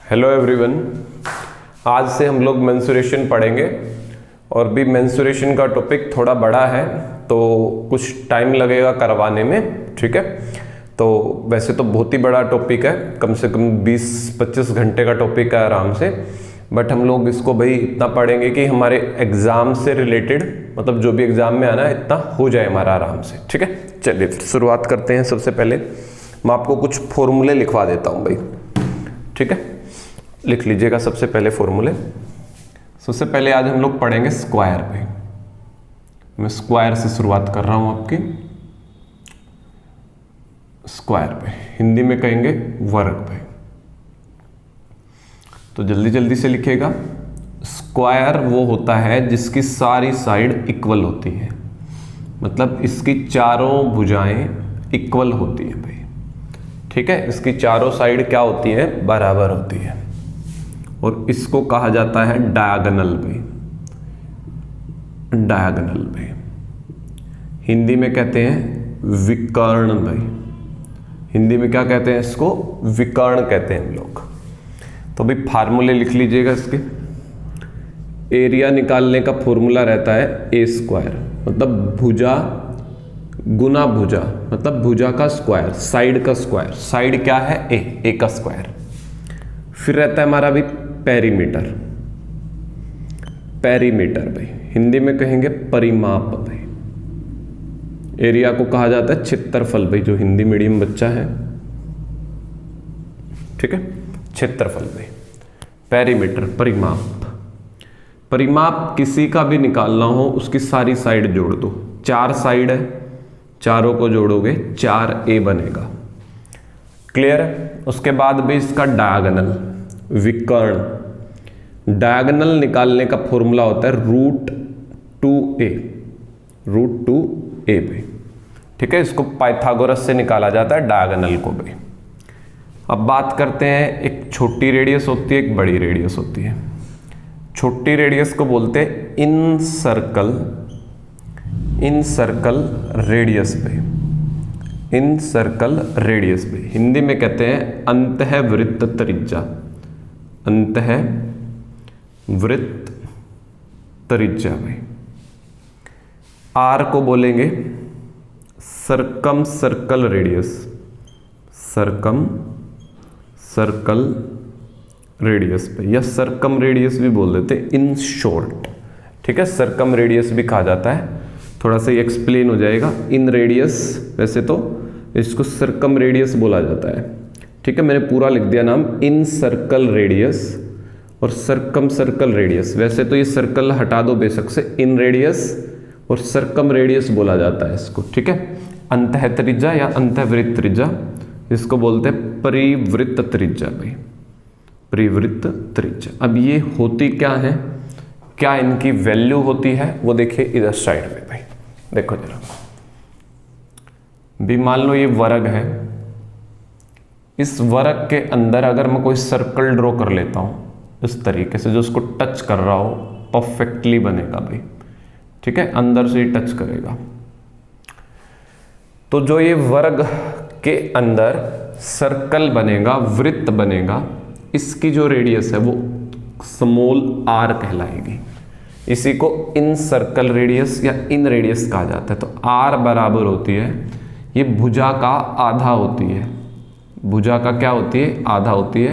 Hello everyone, आज से हम लोग मेंसुरेशन पढ़ेंगे और भी मेंसुरेशन का टॉपिक थोड़ा बड़ा है तो कुछ टाइम लगेगा करवाने में। ठीक है, तो वैसे तो बहुत ही बड़ा टॉपिक है, कम से कम 20-25 घंटे का टॉपिक है आराम से। बट हम लोग इसको भाई इतना पढ़ेंगे कि हमारे एग्ज़ाम से रिलेटेड, मतलब जो भी एग्ज़ाम में आना है इतना हो जाए हमारा आराम से। ठीक है, चलिए फिर शुरुआत करते हैं। सबसे पहले मैं आपको कुछ फॉर्मूले लिखवा देता हूँ भाई। ठीक है, लिख लीजिएगा सबसे पहले फॉर्मूले। सबसे पहले आज हम लोग पढ़ेंगे स्क्वायर पे। मैं स्क्वायर से शुरुआत कर रहा हूं आपकी। स्क्वायर पे हिंदी में कहेंगे वर्ग पे, तो जल्दी जल्दी से लिखिएगा। स्क्वायर वो होता है जिसकी सारी साइड इक्वल होती है, मतलब इसकी चारों भुजाएं इक्वल होती है भाई। ठीक है, इसकी चारों साइड क्या होती है? बराबर होती है, और इसको कहा जाता है डायगोनल भाई। डायगोनल भाई हिंदी में कहते हैं विकर्ण भाई। हिंदी में क्या कहते हैं? इसको विकर्ण कहते हैं हम लोग। तो भाई फार्मूले लिख लीजिएगा इसके। एरिया निकालने का फॉर्मूला रहता है ए स्क्वायर, मतलब भुजा गुना भुजा, मतलब भुजा का स्क्वायर, साइड का स्क्वायर। साइड क्या है? ए का स्क्वायर। फिर रहता है हमारा भी पेरीमीटर। पेरीमीटर भाई हिंदी में कहेंगे परिमाप भाई। एरिया को कहा जाता है क्षेत्रफल भाई, जो हिंदी मीडियम बच्चा है। ठीक है, क्षेत्रफल भाई। पेरीमीटर परिमाप। परिमाप किसी का भी निकालना हो उसकी सारी साइड जोड़ दो। 4 साइड है, चारों को जोड़ोगे 4a बनेगा। क्लियर है? उसके बाद भी इसका डायगोनल, विकर्ण। डायगोनल निकालने का फॉर्मूला होता है √2a। √2a भाई। ठीक है, इसको पाइथागोरस से निकाला जाता है डायगोनल को भाई। अब बात करते हैं, एक छोटी रेडियस होती है, एक बड़ी रेडियस होती है। छोटी रेडियस को बोलते हैं इन सर्कल रेडियस भाई। इन सर्कल रेडियस भाई हिंदी में कहते हैं अंतःवृत्त त्रिज्या। अंतःवृत्त त्रिज्या भाई। आर को बोलेंगे सरकम सर्कल रेडियस। सरकम सर्कल रेडियस पे, या सरकम रेडियस भी बोल देते हैं इन शॉर्ट। ठीक है, सरकम रेडियस भी कहा जाता है। थोड़ा सा एक्सप्लेन हो जाएगा। इन रेडियस, वैसे तो इसको सरकम रेडियस बोला जाता है। ठीक है, मैंने पूरा लिख दिया नाम, इन सर्कल रेडियस और सरकम सर्कल रेडियस। वैसे तो ये सर्कल हटा दो बेशक से, इन रेडियस और सरकम रेडियस बोला जाता है इसको। ठीक है, अंतः त्रिज्या या अंतःवृत्त त्रिज्या, इसको बोलते हैं परिवृत्त त्रिज्या भाई। परिवृत्त त्रिज्या। अब ये होती क्या है, क्या इनकी वैल्यू होती है, वो देखिए इधर साइड में भाई। देखो जरा, भी मान लो ये वर्ग है। इस वर्ग के अंदर अगर मैं कोई सर्कल ड्रॉ कर लेता हूं इस तरीके से, जो उसको टच कर रहा हो, परफेक्टली बनेगा भाई। ठीक है, अंदर से ही टच करेगा। तो जो ये वर्ग के अंदर सर्कल बनेगा, वृत्त बनेगा, इसकी जो रेडियस है वो स्मॉल r कहलाएगी। इसी को इन सर्कल रेडियस या इन रेडियस कहा जाता है। तो r बराबर होती है, ये भुजा का आधा होती है। भुजा का क्या होती है? आधा होती है।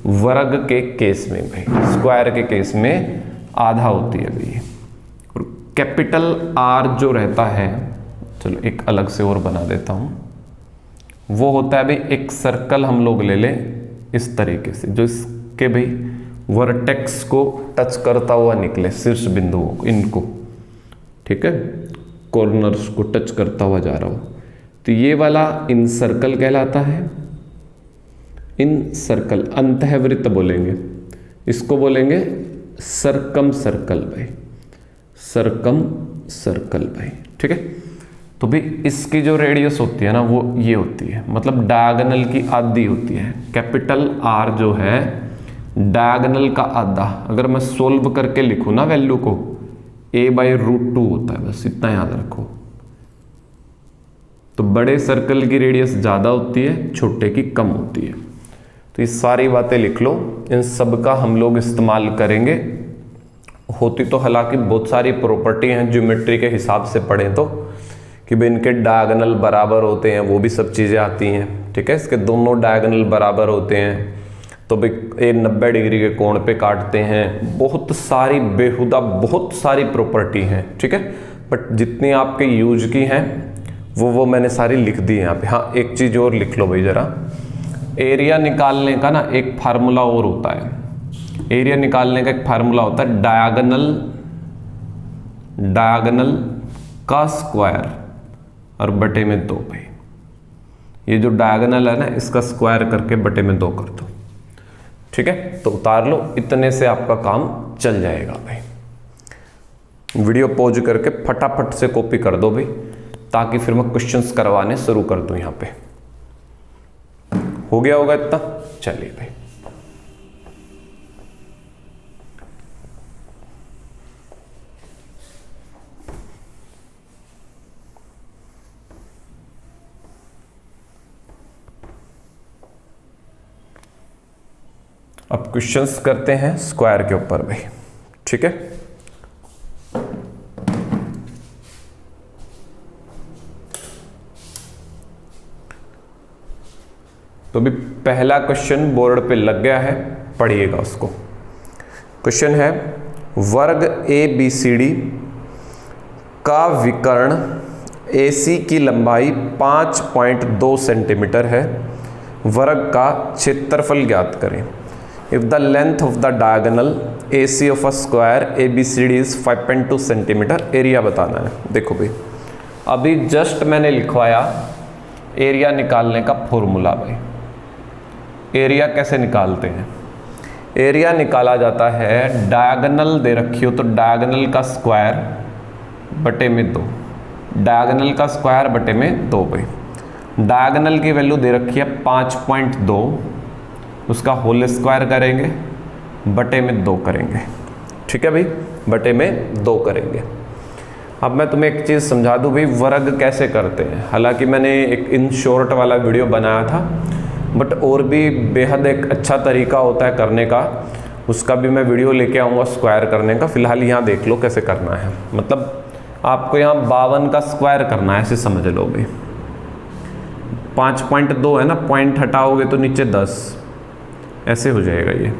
वर्ग के केस में भाई, स्क्वायर के केस में आधा होती है भाई। और कैपिटल R जो रहता है, चलो एक अलग से और बना देता हूं, वो होता है भाई एक सर्कल हम लोग ले लें इस तरीके से, जो इसके भाई वर्टेक्स को टच करता हुआ निकले, शीर्ष बिंदुओं को, इनको। ठीक है, कॉर्नर्स को टच करता हुआ जा रहा हो, तो ये वाला इन सर्कल कहलाता है। इन सर्कल अंतःवृत्त बोलेंगे, इसको बोलेंगे सरकम सर्कल भाई। सरकम सर्कल भाई। ठीक है, तो भी इसकी जो रेडियस होती है ना, वो ये होती है, मतलब डायगोनल की आधी होती है। कैपिटल R जो है डायगोनल का आधा। अगर मैं सोल्व करके लिखूं ना वैल्यू को, a/√2 होता है, बस इतना याद रखो। तो बड़े सर्कल की रेडियस ज़्यादा होती है, छोटे की कम होती है। तो ये सारी बातें लिख लो, इन सब का हम लोग इस्तेमाल करेंगे। होती तो हालांकि बहुत सारी प्रॉपर्टी हैं ज्योमेट्री के हिसाब से पढ़ें तो, कि भाई इनके डायगोनल बराबर होते हैं, वो भी सब चीज़ें आती हैं। ठीक है, इसके दोनों डायगोनल बराबर होते हैं तो भाई ये 90 डिग्री के कोण पे काटते हैं। बहुत सारी बेहुदा बहुत सारी प्रॉपर्टी हैं। ठीक है, बट जितनी आपके यूज की हैं वो मैंने सारी लिख दी है यहाँ पे। हाँ, एक चीज़ और लिख लो भाई ज़रा, एरिया निकालने का ना एक फार्मूला और होता है। एरिया निकालने का एक फार्मूला होता है डायगोनल का स्क्वायर और बटे में 2 भाई। ये जो डायगोनल है ना, इसका स्क्वायर करके बटे में 2 कर दो। ठीक है, तो उतार लो, इतने से आपका काम चल जाएगा भाई। वीडियो पॉज करके फटाफट से कॉपी कर दो भाई, ताकि फिर मैं क्वेश्चंस करवाने शुरू कर दूं। यहां पे हो गया होगा इतना। चलिए भाई, अब क्वेश्चंस करते हैं स्क्वायर के ऊपर भाई। ठीक है, तो भी पहला क्वेश्चन बोर्ड पे लग गया है, पढ़िएगा उसको। क्वेश्चन है, वर्ग ABCD का विकर्ण AC की लंबाई 5.2 सेंटीमीटर है। वर्ग का क्षेत्रफल ज्ञात करें। If the length of the diagonal AC of a square ABCD is 5.2 centimetre, area बताना है। देखो भाई, अभी जस्ट मैंने लिखवाया एरिया निकालने का फॉर्मूला भाई। एरिया कैसे निकालते हैं? एरिया निकाला जाता है, डायगोनल दे रखी हो तो डायगोनल का स्क्वायर बटे में 2, डायगोनल का स्क्वायर बटे में 2 भाई। डायगोनल की वैल्यू दे रखी है 5.2, उसका होल स्क्वायर करेंगे, बटे में 2 करेंगे। ठीक है भाई, बटे में 2 करेंगे। अब मैं तुम्हें एक चीज़ समझा दूं भाई, वर्ग कैसे करते हैं। हालांकि मैंने एक इन शॉर्ट वाला वीडियो बनाया था, बट और भी बेहद एक अच्छा तरीका होता है करने का, उसका भी मैं वीडियो लेके आऊँगा स्क्वायर करने का। फिलहाल यहाँ देख लो कैसे करना है। मतलब आपको यहाँ 52 का स्क्वायर करना है, ऐसे समझ लो भाई। 5.2 है ना, पॉइंट हटाओगे तो नीचे 10, ऐसे हो जाएगा ये।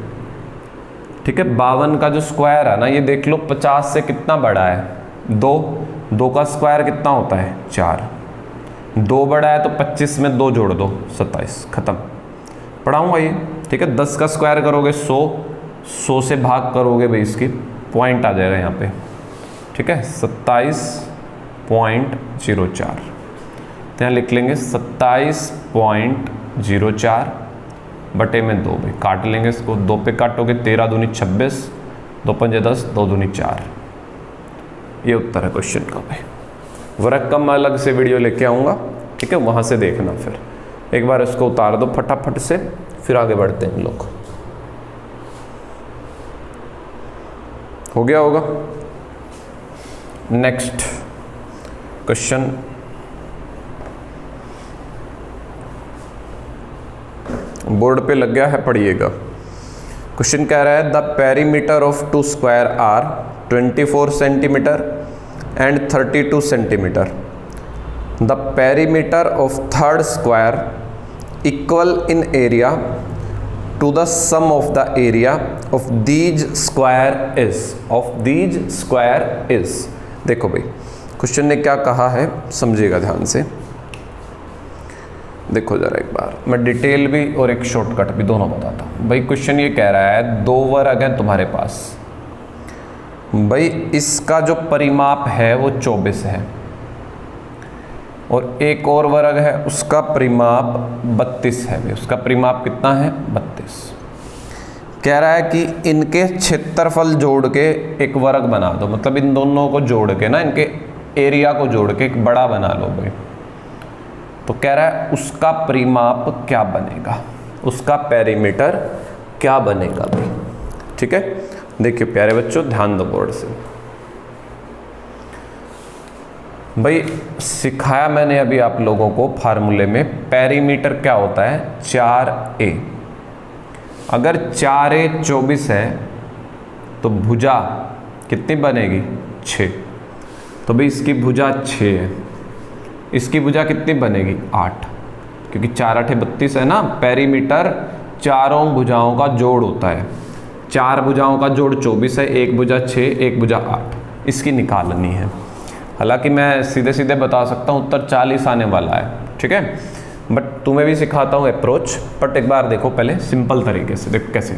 ठीक है, 52 का जो स्क्वायर है ना, ये देख लो 50 से कितना बड़ा है, 2 का स्क्वायर कितना होता है 4, 2 बड़ा है तो 25 में 2 जोड़ दो 27, खत्म। पढ़ाऊंगा ये। ठीक है, 10 का स्क्वायर करोगे 100 से भाग करोगे भाई, इसकी पॉइंट आ जाएगा यहाँ पे। ठीक है, 27.04, तो यहाँ लिख लेंगे 27.04 बटे में 2 भाई। काट लेंगे इसको, 2 पे काटोगे 13 दूनी 26, 2 पंजे 10, 2 दूनी 4। ये उत्तर है क्वेश्चन का भाई। वर्ग का मैं अलग से वीडियो लेके आऊँगा। ठीक है, वहाँ से देखना। फिर एक बार इसको उतार दो फटाफट से, फिर आगे बढ़ते हैं लोग। हो गया होगा। नेक्स्ट क्वेश्चन, बोर्ड पे लग गया है, पढ़िएगा। क्वेश्चन कह रहा है, the perimeter of 2 square are 24 centimetre and 32 centimetre. The perimeter of third square equal in area to the sum of the area of these square is. देखो भाई, क्वेश्चन ने क्या कहा है, समझिएगा ध्यान से। देखो जरा एक बार, मैं डिटेल भी और एक शॉर्टकट भी दोनों बताता हूँ भाई। क्वेश्चन ये कह रहा है, 2 वर्ग हैं तुम्हारे पास भाई, इसका जो परिमाप है वो 24 है, और एक और वर्ग है उसका परिमाप 32 है भाई। उसका परिमाप कितना है? 32। कह रहा है कि इनके क्षेत्रफल जोड़ के एक वर्ग बना दो, मतलब इन दोनों को जोड़ के ना, इनके एरिया को जोड़ के एक बड़ा बना लो भाई। तो कह रहा है उसका परिमाप क्या बनेगा, उसका पेरीमीटर क्या बनेगा भाई। ठीक है, देखिए प्यारे बच्चों, ध्यान दो बोर्ड से भाई। सिखाया मैंने अभी आप लोगों को फार्मूले में, पेरीमीटर क्या होता है 4a। अगर 4a 24 है तो भुजा कितनी बनेगी 6। तो भाई इसकी भुजा 6 है, इसकी भुजा कितनी बनेगी 8, क्योंकि 4 8 32 है ना। पेरीमीटर चारों भुजाओं का जोड़ होता है, 4 भुजाओं का जोड़ 24 है, एक भुजा 6, एक भुजा 8, इसकी निकालनी है। हालांकि मैं सीधे सीधे बता सकता हूँ उत्तर 40 आने वाला है, ठीक है, बट तुम्हें भी सिखाता हूँ अप्रोच। बट एक बार देखो पहले सिंपल तरीके से, देखो कैसे।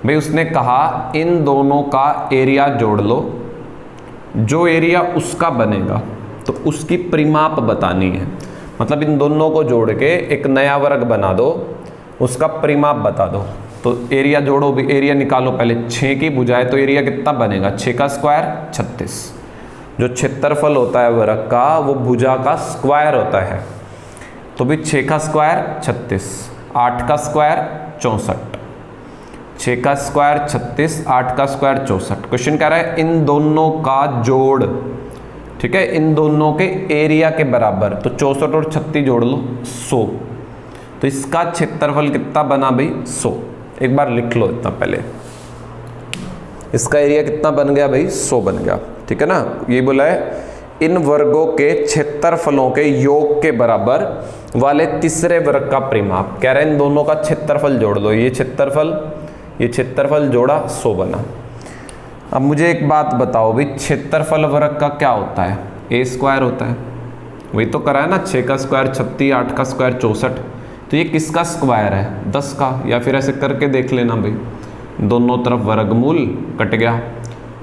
भाई उसने कहा इन दोनों का एरिया जोड़ लो, जो एरिया उसका बनेगा तो उसकी परिमाप बतानी है। मतलब इन दोनों को जोड़ के एक नया वर्ग बना दो, उसका परिमाप बता दो। तो एरिया जोड़ो भी, एरिया निकालो पहले। 6 की भुजा है तो एरिया कितना बनेगा, 6 का स्क्वायर 36। जो क्षेत्रफल होता है वर्ग का वो भुजा का स्क्वायर होता है। तो भी 6 का स्क्वायर 36, 8 का स्क्वायर 64, 6 का स्क्वायर 36, 8 का स्क्वायर 64। क्वेश्चन कह रहा है इन दोनों का जोड़, ठीक है, इन दोनों के एरिया के बराबर। तो 64 और 36 जोड़ लो 100। तो इसका क्षेत्रफल कितना बना भाई 100। एक बार लिख लो इतना पहले, इसका एरिया कितना बन गया भाई 100 बन गया, ठीक है ना। ये बोला है इन वर्गों के क्षेत्रफलों के योग के बराबर वाले तीसरे वर्ग का परिमाप। कह रहे हैं इन दोनों का क्षेत्रफल जोड़ दो, ये क्षेत्रफल जोड़ा 100 बना। अब मुझे एक बात बताओ भाई, क्षेत्रफल वर्ग का क्या होता है, a स्क्वायर होता है। वही तो करा है ना, 6 का स्क्वायर 36, 8 का स्क्वायर 64। तो ये किसका स्क्वायर है 10 का, या फिर ऐसे करके देख लेना भाई, दोनों तरफ वर्गमूल कट गया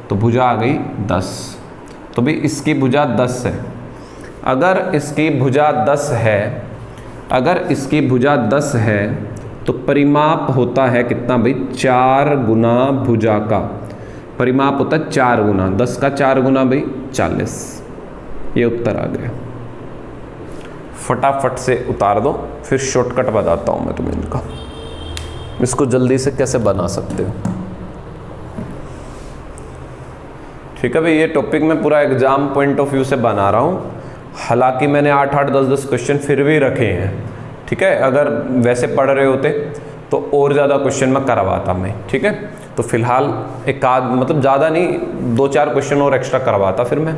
तो भुजा आ गई 10। तो भाई इसकी भुजा 10 है। अगर इसकी भुजा 10 है, अगर इसकी भुजा 10 है तो परिमाप होता है कितना भाई 4 गुना भुजा का परिमाप होता है 4 गुना 10 का 4 गुना भाई 40। ये उत्तर आ गया। फटाफट से उतार दो, फिर शॉर्टकट बताता हूं मैं तुम्हें इनका, इसको जल्दी से कैसे बना सकते हो। ठीक है भाई, ये टॉपिक मैं पूरा एग्जाम पॉइंट ऑफ व्यू से बना रहा हूं। हालांकि मैंने 8-8 10-10 क्वेश्चन फिर भी रखे हैं, ठीक है। अगर वैसे पढ़ रहे होते तो और ज़्यादा क्वेश्चन मैं करवाता मैं, ठीक है। तो फिलहाल एक आध, मतलब ज़्यादा नहीं, 2-4 क्वेश्चन और एक्स्ट्रा करवाता फिर मैं।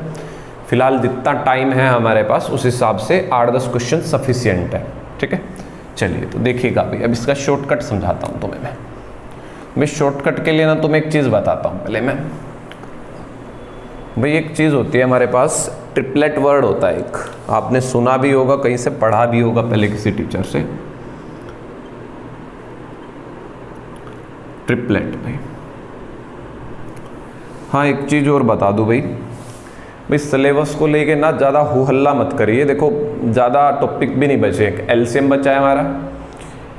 फिलहाल जितना टाइम है हमारे पास उस हिसाब से 8-10 क्वेश्चन सफिशियंट है, ठीक है। चलिए तो देखिएगा भाई, अब इसका शॉर्टकट समझाता हूँ तुम्हें मैं शॉर्टकट के लिए ना तुम्हें एक चीज़ बताता हूँ पहले मैं। भाई एक चीज़ होती है हमारे पास, ट्रिपलेट वर्ड होता है एक, आपने सुना भी होगा, कहीं से पढ़ा भी होगा पहले किसी टीचर से। ट्रिपलेट भाई, हाँ एक चीज़ और बता दूँ भाई सिलेबस को लेके ना ज़्यादा हो हल्ला मत करिए। देखो ज़्यादा टॉपिक भी नहीं बचे, एक एलसीएम बचा है हमारा,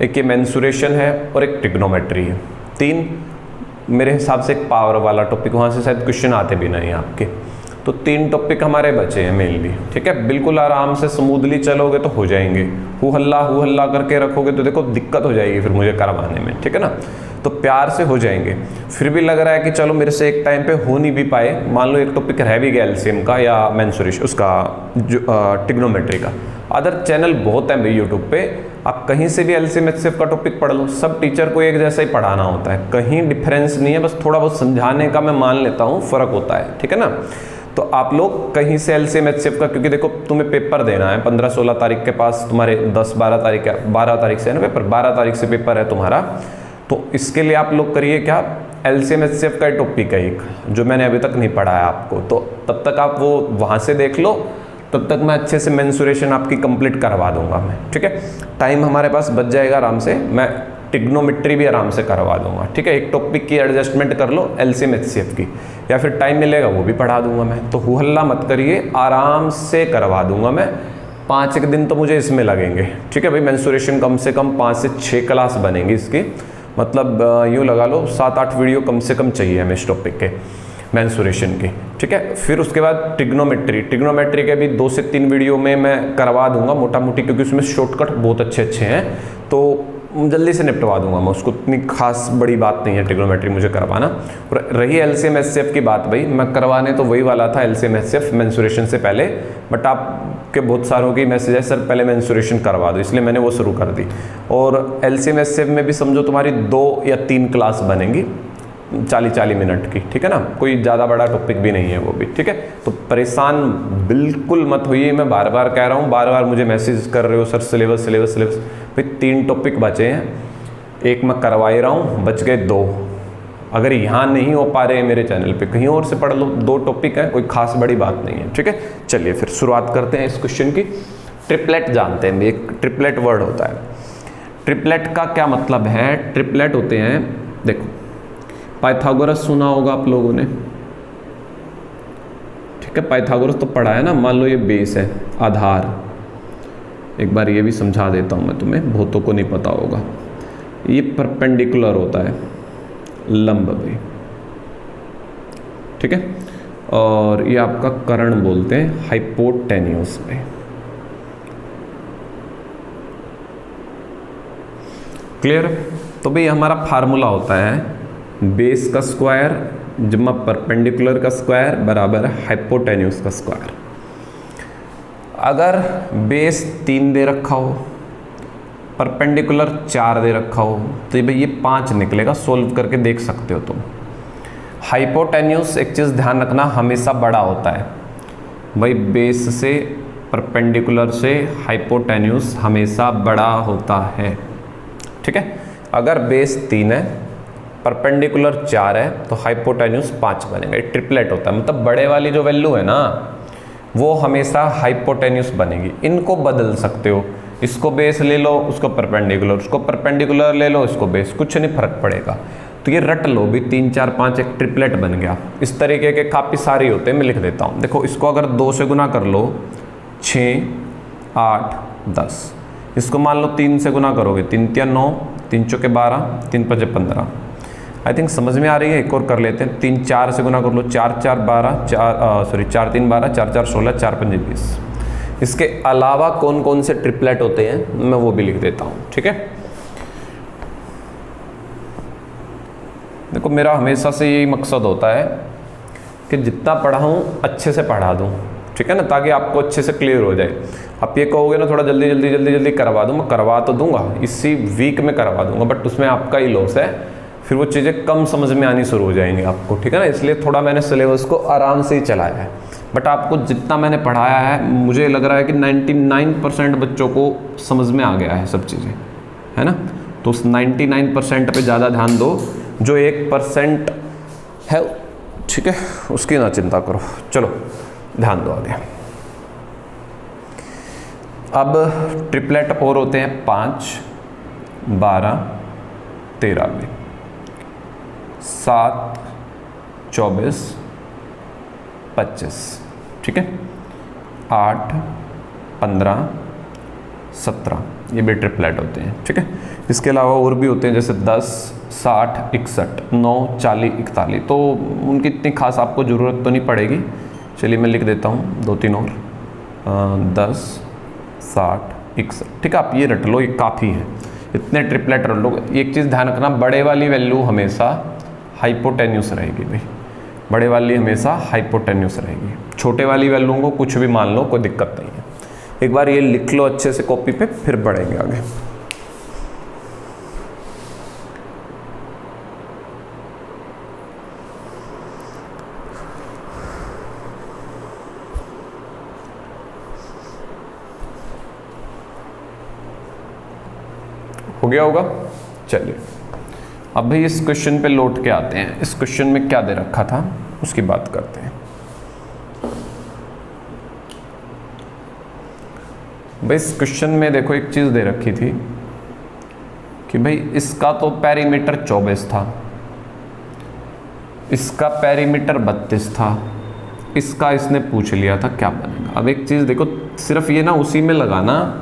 एक ये मेंसुरेशन है और एक ट्रिग्नोमेट्री है। 3 मेरे हिसाब से एक पावर वाला टॉपिक, वहाँ से शायद क्वेश्चन आते भी नहीं आपके। तो 3 टॉपिक हमारे बचे हैं मेनली, ठीक है। बिल्कुल आराम से स्मूथली चलोगे तो हो जाएंगे। हु हल्ला करके रखोगे तो देखो दिक्कत हो जाएगी फिर मुझे करवाने में, ठीक है ना। तो प्यार से हो जाएंगे। फिर भी लग रहा है कि चलो मेरे से एक टाइम पे हो नहीं भी पाए, मान लो एक टॉपिक रह भी गया एलसीएम का या मेंसुरेशन उसका जो ट्रिग्नोमेट्री का, अदर चैनल बहुत हैं भाई यूट्यूब पे, आप कहीं से भी एलसीएम एचसीएफ का टॉपिक पढ़ लो। सब टीचर को एक जैसा ही पढ़ाना होता है, कहीं डिफरेंस नहीं है, बस थोड़ा बहुत समझाने का मैं मान लेता हूँ फ़र्क होता है, ठीक है ना। तो आप लोग कहीं से एलसीएम एचसीएफ का, क्योंकि देखो तुम्हें पेपर देना है 15-16 तारीख के पास, तुम्हारे 12 तारीख से है ना पेपर, 12 तारीख से पेपर है तुम्हारा। तो इसके लिए आप लोग करिए क्या, एलसीएम एचसीएफ का टॉपिक है एक जो मैंने अभी तक नहीं पढ़ाया आपको, तो तब तक आप वो वहाँ से देख लो, तब तक मैं अच्छे से मेंसुरेशन आपकी कंप्लीट करवा दूंगा मैं, ठीक है। टाइम हमारे पास बच जाएगा आराम से, मैं ट्रिग्नोमेट्री भी आराम से करवा दूंगा, ठीक है। एक टॉपिक की एडजस्टमेंट कर लो एलसीएम एचसीएफ की, या फिर टाइम मिलेगा वो भी पढ़ा दूंगा मैं। तो हु हल्ला मत करिए, आराम से करवा दूंगा मैं। 5 एक दिन तो मुझे इसमें लगेंगे, ठीक है भाई। मेंसुरेशन कम से कम 5 से 6 क्लास बनेंगी इसकी, मतलब यूँ लगा लो 7-8 वीडियो कम से कम चाहिए हमें इस टॉपिक के, मेंसुरेशन की, ठीक है। फिर उसके बाद ट्रिग्नोमेट्री के भी 2 से 3 वीडियो में मैं करवा दूंगा मोटा मोटी, क्योंकि उसमें शॉर्टकट बहुत अच्छे हैं। तो जल्दी से निपटवा दूंगा मैं उसको, इतनी खास बड़ी बात नहीं है ट्रिग्नोमेट्री मुझे करवाना। और रही एलसीएम एचसीएफ की बात, भाई मैं करवाने तो वही वाला था एलसीएम एचसीएफ मेंसुरेशन से पहले, बट आपके बहुत सारों की मैसेज है सर पहले मेंसुरेशन करवा दो, इसलिए मैंने वो शुरू कर दी। और एलसीएम एचसीएफ में भी समझो तुम्हारी 2 या 3 क्लास बनेंगी 40-40 मिनट की, ठीक है ना, कोई ज़्यादा बड़ा टॉपिक भी नहीं है वो भी, ठीक है। तो परेशान बिल्कुल मत होइए, मैं बार बार कह रहा हूँ, बार बार मुझे मैसेज कर रहे हो सर सिलेबस सिलेबस सिलेबस। भाई 3 टॉपिक बचे हैं, एक मैं करवा ही रहा हूँ, बच गए 2। अगर यहाँ नहीं हो पा रहे हैं मेरे चैनल पे, कहीं और से पढ़ लो, 2 टॉपिक है, कोई खास बड़ी बात नहीं है, ठीक है। चलिए फिर शुरुआत करते हैं इस क्वेश्चन की। ट्रिपलेट जानते हैं, एक ट्रिपलेट वर्ड होता है। ट्रिपलेट का क्या मतलब है? ट्रिपलेट होते हैं, देखो पाइथागोरस सुना होगा आप लोगों ने, ठीक है, पाइथागोरस तो पढ़ा है ना। मान लो ये बेस है, आधार, एक बार ये भी समझा देता हूँ मैं तुम्हें, बहुतों को नहीं पता होगा। ये परपेंडिकुलर होता है, लंब भाई, ठीक है। और ये आपका कर्ण बोलते हैं हाइपोटेन्यूस पे। क्लियर? तो भाई हमारा फार्मूला होता है बेस का स्क्वायर जमा परपेंडिकुलर का स्क्वायर बराबर हाइपोटेन्यूस का स्क्वायर। अगर बेस 3 दे रखा हो, परपेंडिकुलर 4 दे रखा हो, तो भाई ये 5 निकलेगा, सोल्व करके देख सकते हो तुम। हाइपोटेन्यूस एक चीज़ ध्यान रखना हमेशा बड़ा होता है भाई, बेस से परपेंडिकुलर से हाइपोटेन्यूस हमेशा बड़ा होता है, ठीक है। अगर बेस 3 है, परपेंडिकुलर 4 है, तो हाइपोटेन्यूस 5 बनेगा। ट्रिपलेट होता है, मतलब बड़े वाली जो वैल्यू है ना वो हमेशा हाइपोटेन्यूस बनेगी। इनको बदल सकते हो, इसको बेस ले लो, उसको परपेंडिकुलर, उसको परपेंडिकुलर ले लो, इसको बेस, कुछ नहीं फर्क पड़ेगा। तो ये रट लो भी, 3 4 5 एक ट्रिपलेट बन गया। इस तरीके के काफ़ी सारे होते हैं, मैं लिख देता हूँ। देखो इसको अगर 2 से गुना कर लो 6 8 10, इसको मान लो 3 से गुना करोगे 3 3 9, 3 चौके 12, 3 5 15। आई थिंक समझ में आ रही है। एक और कर लेते हैं, 3 4 से गुना कर लो 4 4 12, 4 3 12, 4 4 16, 4 5 20। इसके अलावा कौन कौन से ट्रिपलेट होते हैं मैं वो भी लिख देता हूँ, ठीक है। देखो मेरा हमेशा से यही मकसद होता है कि जितना पढ़ाऊँ अच्छे से पढ़ा दूँ, ठीक है ना, ताकि आपको अच्छे से क्लियर हो जाए। आप ये कहोगे ना थोड़ा जल्दी जल्दी जल्दी जल्दी करवा दूँ, मैं करवा तो दूंगा, इसी वीक में करवा दूंगा, बट उसमें आपका ही लॉस है, फिर वो चीज़ें कम समझ में आनी शुरू हो जाएंगी आपको, ठीक है ना। इसलिए थोड़ा मैंने सिलेबस को आराम से ही चलाया है, बट आपको जितना मैंने पढ़ाया है मुझे लग रहा है कि 99% बच्चों को समझ में आ गया है सब चीज़ें, है ना। तो उस 99% पे ज़्यादा ध्यान दो, जो 1% है, ठीक है, उसकी ना चिंता करो। चलो ध्यान दो आगे। अब ट्रिपलेट और होते हैं 5 12 13 में, 7 24 25, ठीक है, 8 15 17, ये भी ट्रिपलेट होते हैं, ठीक है। इसके अलावा और भी होते हैं जैसे 10 60 61 9 40 41, तो उनकी इतनी खास आपको ज़रूरत तो नहीं पड़ेगी। चलिए मैं लिख देता हूँ 2-3 और, 10 60 61, ठीक है। आप ये रट लो, ये काफ़ी है, इतने ट्रिपलेट रट लो। एक चीज़ ध्यान रखना, बड़े वाली वैल्यू हमेशा हाइपोटेन्यूस रहेगी भाई, बड़े वाली हमेशा हाइपोटेन्यूस रहेगी। छोटे वाली वैल्यूओं को कुछ भी मान लो, कोई दिक्कत नहीं है। एक बार ये लिख लो अच्छे से कॉपी पे, फिर बढ़ेंगे आगे। हो गया होगा। चलिए अब भाई इस क्वेश्चन पे लौट के आते हैं। इस क्वेश्चन में क्या दे रखा था उसकी बात करते हैं। भाई इस क्वेश्चन में देखो एक चीज़ दे रखी थी कि भाई इसका तो पेरीमीटर 24 था, इसका पेरीमीटर 32 था, इसका इसने पूछ लिया था क्या बनेगा। अब एक चीज़ देखो, सिर्फ ये ना उसी में लगाना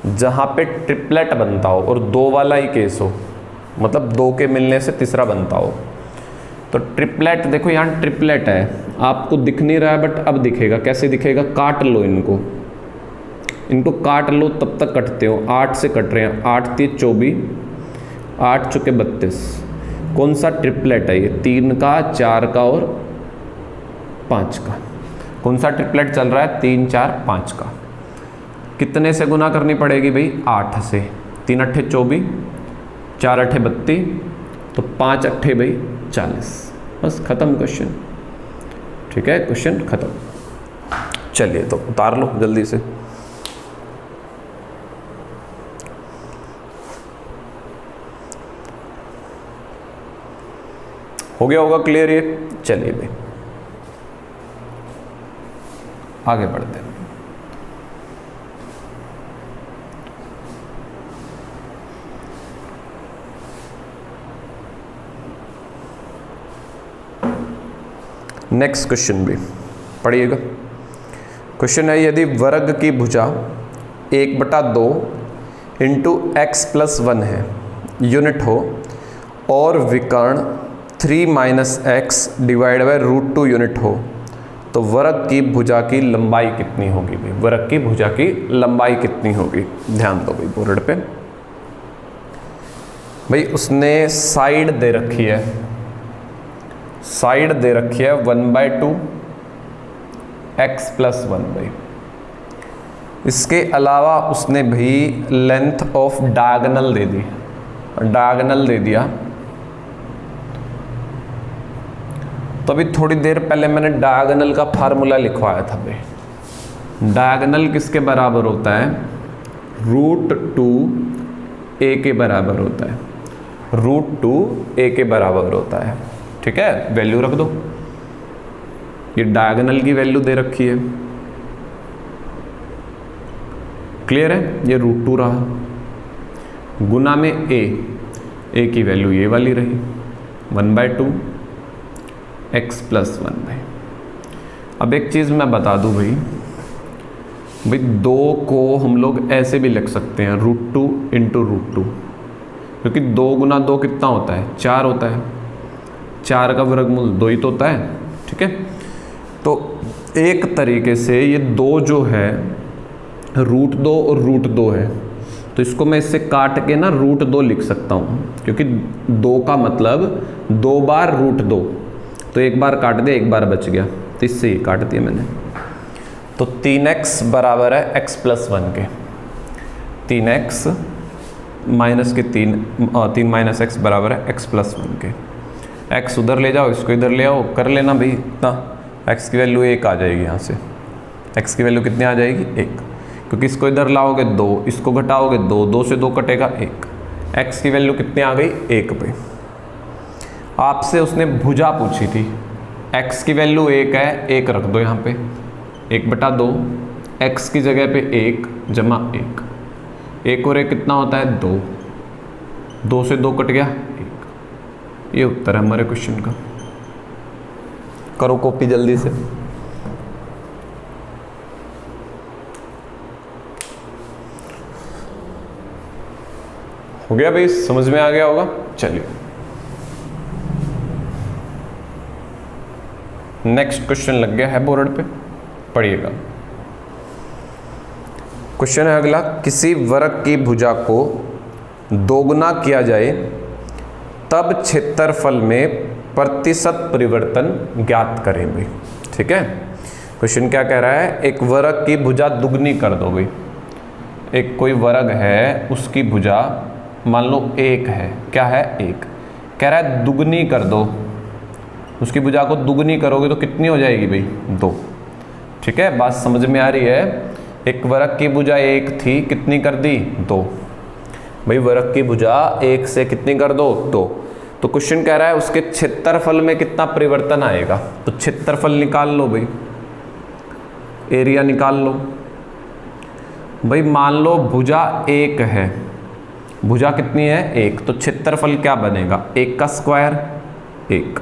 जहाँ पे ट्रिपलेट बनता हो और 2 वाला ही केस हो, मतलब 2 के मिलने से तीसरा बनता हो। तो ट्रिपलेट देखो, यहाँ ट्रिपलेट है, आपको दिख नहीं रहा है बट अब दिखेगा। कैसे दिखेगा? काट लो इनको, इनको काट लो तब तक कटते हो, 8 से कट रहे हैं, 8 3 24, 8 चुके 32। कौन सा ट्रिपलेट है ये? 3 का, 4 का और 5 का। कौन सा ट्रिपलेट चल रहा है? 3 4 5 का। कितने से गुना करनी पड़ेगी भाई? 8 से। 3 अट्ठे 24, 4 अट्ठे 32, तो 5 अट्ठे भाई 40। बस खत्म क्वेश्चन। ठीक है, क्वेश्चन खत्म। चलिए तो उतार लो जल्दी से। हो गया होगा क्लियर ये? चलिए भाई आगे बढ़ते हैं। नेक्स्ट क्वेश्चन भी पढ़िएगा। क्वेश्चन है, यदि वर्ग की भुजा 1/2 इंटू एक्स प्लस 1 है, यूनिट हो, और विकर्ण 3 - x डिवाइड बाय √2 यूनिट हो, तो वर्ग की भुजा की लंबाई कितनी होगी भाई? वर्ग की भुजा की लंबाई कितनी होगी? ध्यान दो भाई बोर्ड पे। भाई उसने साइड दे रखी है, साइड दे रखी है 1/2 x प्लस 1 भाई। इसके अलावा उसने भी लेंथ ऑफ डायगोनल दे दी, डायगोनल दे दिया। तो अभी थोड़ी देर पहले मैंने डायगोनल का फार्मूला लिखवाया था भाई। डायगोनल किसके बराबर होता है? √2a के बराबर होता है, √2a के बराबर होता है। ठीक है, वैल्यू रख दो। ये डायगोनल की वैल्यू दे रखी है, क्लियर है? ये √2 रहा, गुना में a की वैल्यू ये वाली रही 1/2 x प्लस 1 भाई। अब एक चीज़ मैं बता दूं भाई, 2 को हम लोग ऐसे भी लिख सकते हैं √2 इंटू √2, क्योंकि 2 गुना 2 कितना होता है? 4 होता है। 4 का वर्गमूल 2 ही तो होता है। ठीक है, तो एक तरीके से ये 2 जो है √2 और √2 है, तो इसको मैं इससे काट के ना √2 लिख सकता हूँ, क्योंकि 2 का मतलब 2 बार √2, तो एक बार काट दिया, एक बार बच गया, तो इससे ही काट दिया मैंने। तो 3x बराबर है x प्लस 1 के, 3x माइनस के 3 - x बराबर है x प्लस 1 के। x उधर ले जाओ, इसको इधर ले आओ, कर लेना भाई इतना। x की वैल्यू 1 आ जाएगी यहाँ से। x की वैल्यू कितनी आ जाएगी? 1, क्योंकि इसको इधर लाओगे 2, इसको घटाओगे 2, 2 से 2 कटेगा 1। x की वैल्यू कितनी आ गई? 1 पे। आपसे उसने भुजा पूछी थी, x की वैल्यू 1 है, 1 रख दो यहाँ पे, 1/2, x की जगह पे 1 जमा 1, 1 और 1 कितना होता है? 2, 2 से 2 कट गया 1। ये उत्तर है हमारे क्वेश्चन का। करो कॉपी जल्दी से। हो गया भाई, समझ में आ गया होगा। चलिए नेक्स्ट क्वेश्चन लग गया है बोर्ड पे, पढ़िएगा। क्वेश्चन है अगला, किसी वर्ग की भुजा को दोगुना किया जाए तब क्षेत्रफल में प्रतिशत परिवर्तन ज्ञात करें भाई। ठीक है, क्वेश्चन क्या कह रहा है? एक वर्ग की भुजा दुगनी कर दो भाई। एक कोई वर्ग है, उसकी भुजा मान लो 1 है, क्या है? 1, कह रहा है दुगनी कर दो। उसकी भुजा को दुगनी करोगे तो कितनी हो जाएगी भाई? 2। ठीक है, बात समझ में आ रही है? एक वर्ग की भुजा 1 थी, कितनी कर दी? 2 भाई। वर्ग की भुजा 1 से कितनी कर दो? 2। तो क्वेश्चन कह रहा है उसके क्षेत्रफल में कितना परिवर्तन आएगा, तो क्षेत्रफल निकाल लो भाई, एरिया निकाल लो भाई। मान लो भुजा 1 है, भुजा कितनी है? 1, तो क्षेत्रफल क्या बनेगा? 1 का स्क्वायर 1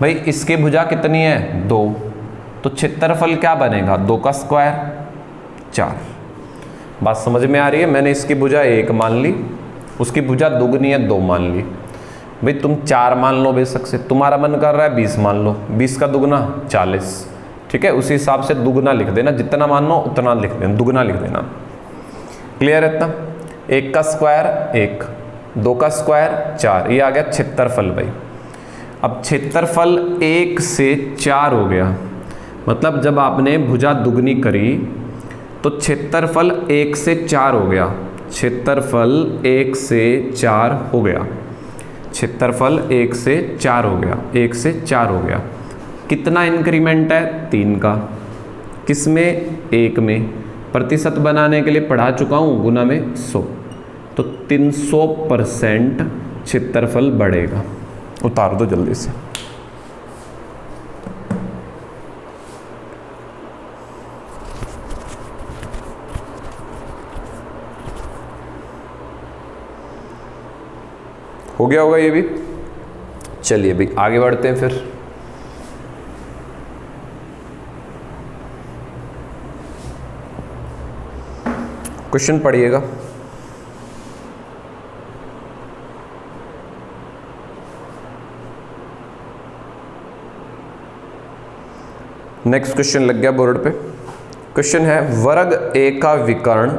भाई। इसकी भुजा कितनी है? 2, तो क्षेत्रफल क्या बनेगा? 2 का स्क्वायर 4। बात समझ में आ रही है? मैंने इसकी भुजा 1 मान ली, उसकी भुजा दुगनी है 2 मान ली भाई। तुम 4 मान लो बेशक से, तुम्हारा मन कर रहा है 20 मान लो, 20 का दुगना 40। ठीक है, उसी हिसाब से दुगना लिख देना, जितना मानो उतना लिख देना, दुगना लिख देना। क्लियर है इतना? 1 का स्क्वायर 1, 2 का स्क्वायर 4, ये आ गया क्षेत्रफल भाई। अब क्षेत्रफल 1 से 4 हो गया, मतलब जब आपने भुजा दुगनी करी तो क्षेत्रफल 1 से 4 हो गया, क्षेत्रफल 1 से 4 हो गया, क्षेत्रफल 1 से 4 हो गया, 1 से 4 हो गया। कितना इंक्रीमेंट है? 3 का। किस में? 1 में। प्रतिशत बनाने के लिए पढ़ा चुका हूँ, गुना में 100, तो 300% क्षेत्रफल बढ़ेगा। उतार दो जल्दी से। हो गया होगा ये भी। चलिए भाई आगे बढ़ते हैं फिर। क्वेश्चन पढ़िएगा। नेक्स्ट क्वेश्चन लग गया बोर्ड पे। क्वेश्चन है वर्ग ए का विकर्ण,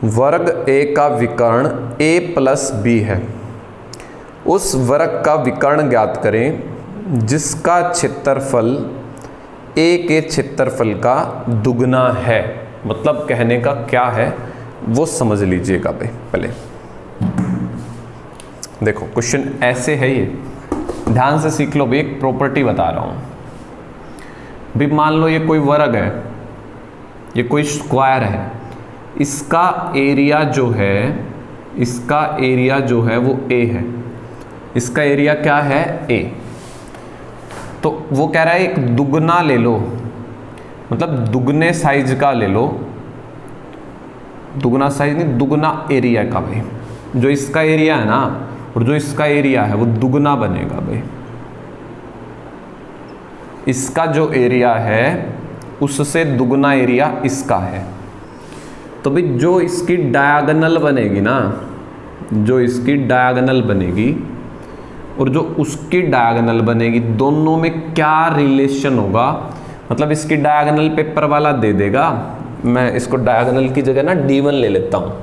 वर्ग ए का विकर्ण a प्लस बी है, उस वर्ग का विकर्ण ज्ञात करें जिसका क्षेत्रफल a के क्षेत्रफल का दुगना है। मतलब कहने का क्या है वो समझ लीजिएगा भाई। पहले देखो क्वेश्चन ऐसे है, ये ध्यान से सीख लो भाई। एक प्रॉपर्टी बता रहा हूं भी, मान लो ये कोई वर्ग है, ये कोई स्क्वायर है, इसका एरिया जो है, इसका एरिया जो है वो a है, इसका एरिया क्या है? a। तो वो कह रहा है एक दुगना ले लो, मतलब दुगने साइज का ले लो, दुगना साइज नहीं, दुगना एरिया का भाई। जो इसका एरिया है ना और जो इसका एरिया है वो दुगना बनेगा भाई। इसका जो एरिया है उससे दुगना एरिया इसका है। तो भाई जो इसकी डायगोनल बनेगी ना, जो इसकी डायगोनल बनेगी और जो उसकी डायगोनल बनेगी, दोनों में क्या रिलेशन होगा? मतलब इसकी डायगोनल पेपर वाला दे देगा, मैं इसको डायगोनल की जगह ना D1 ले लेता हूँ।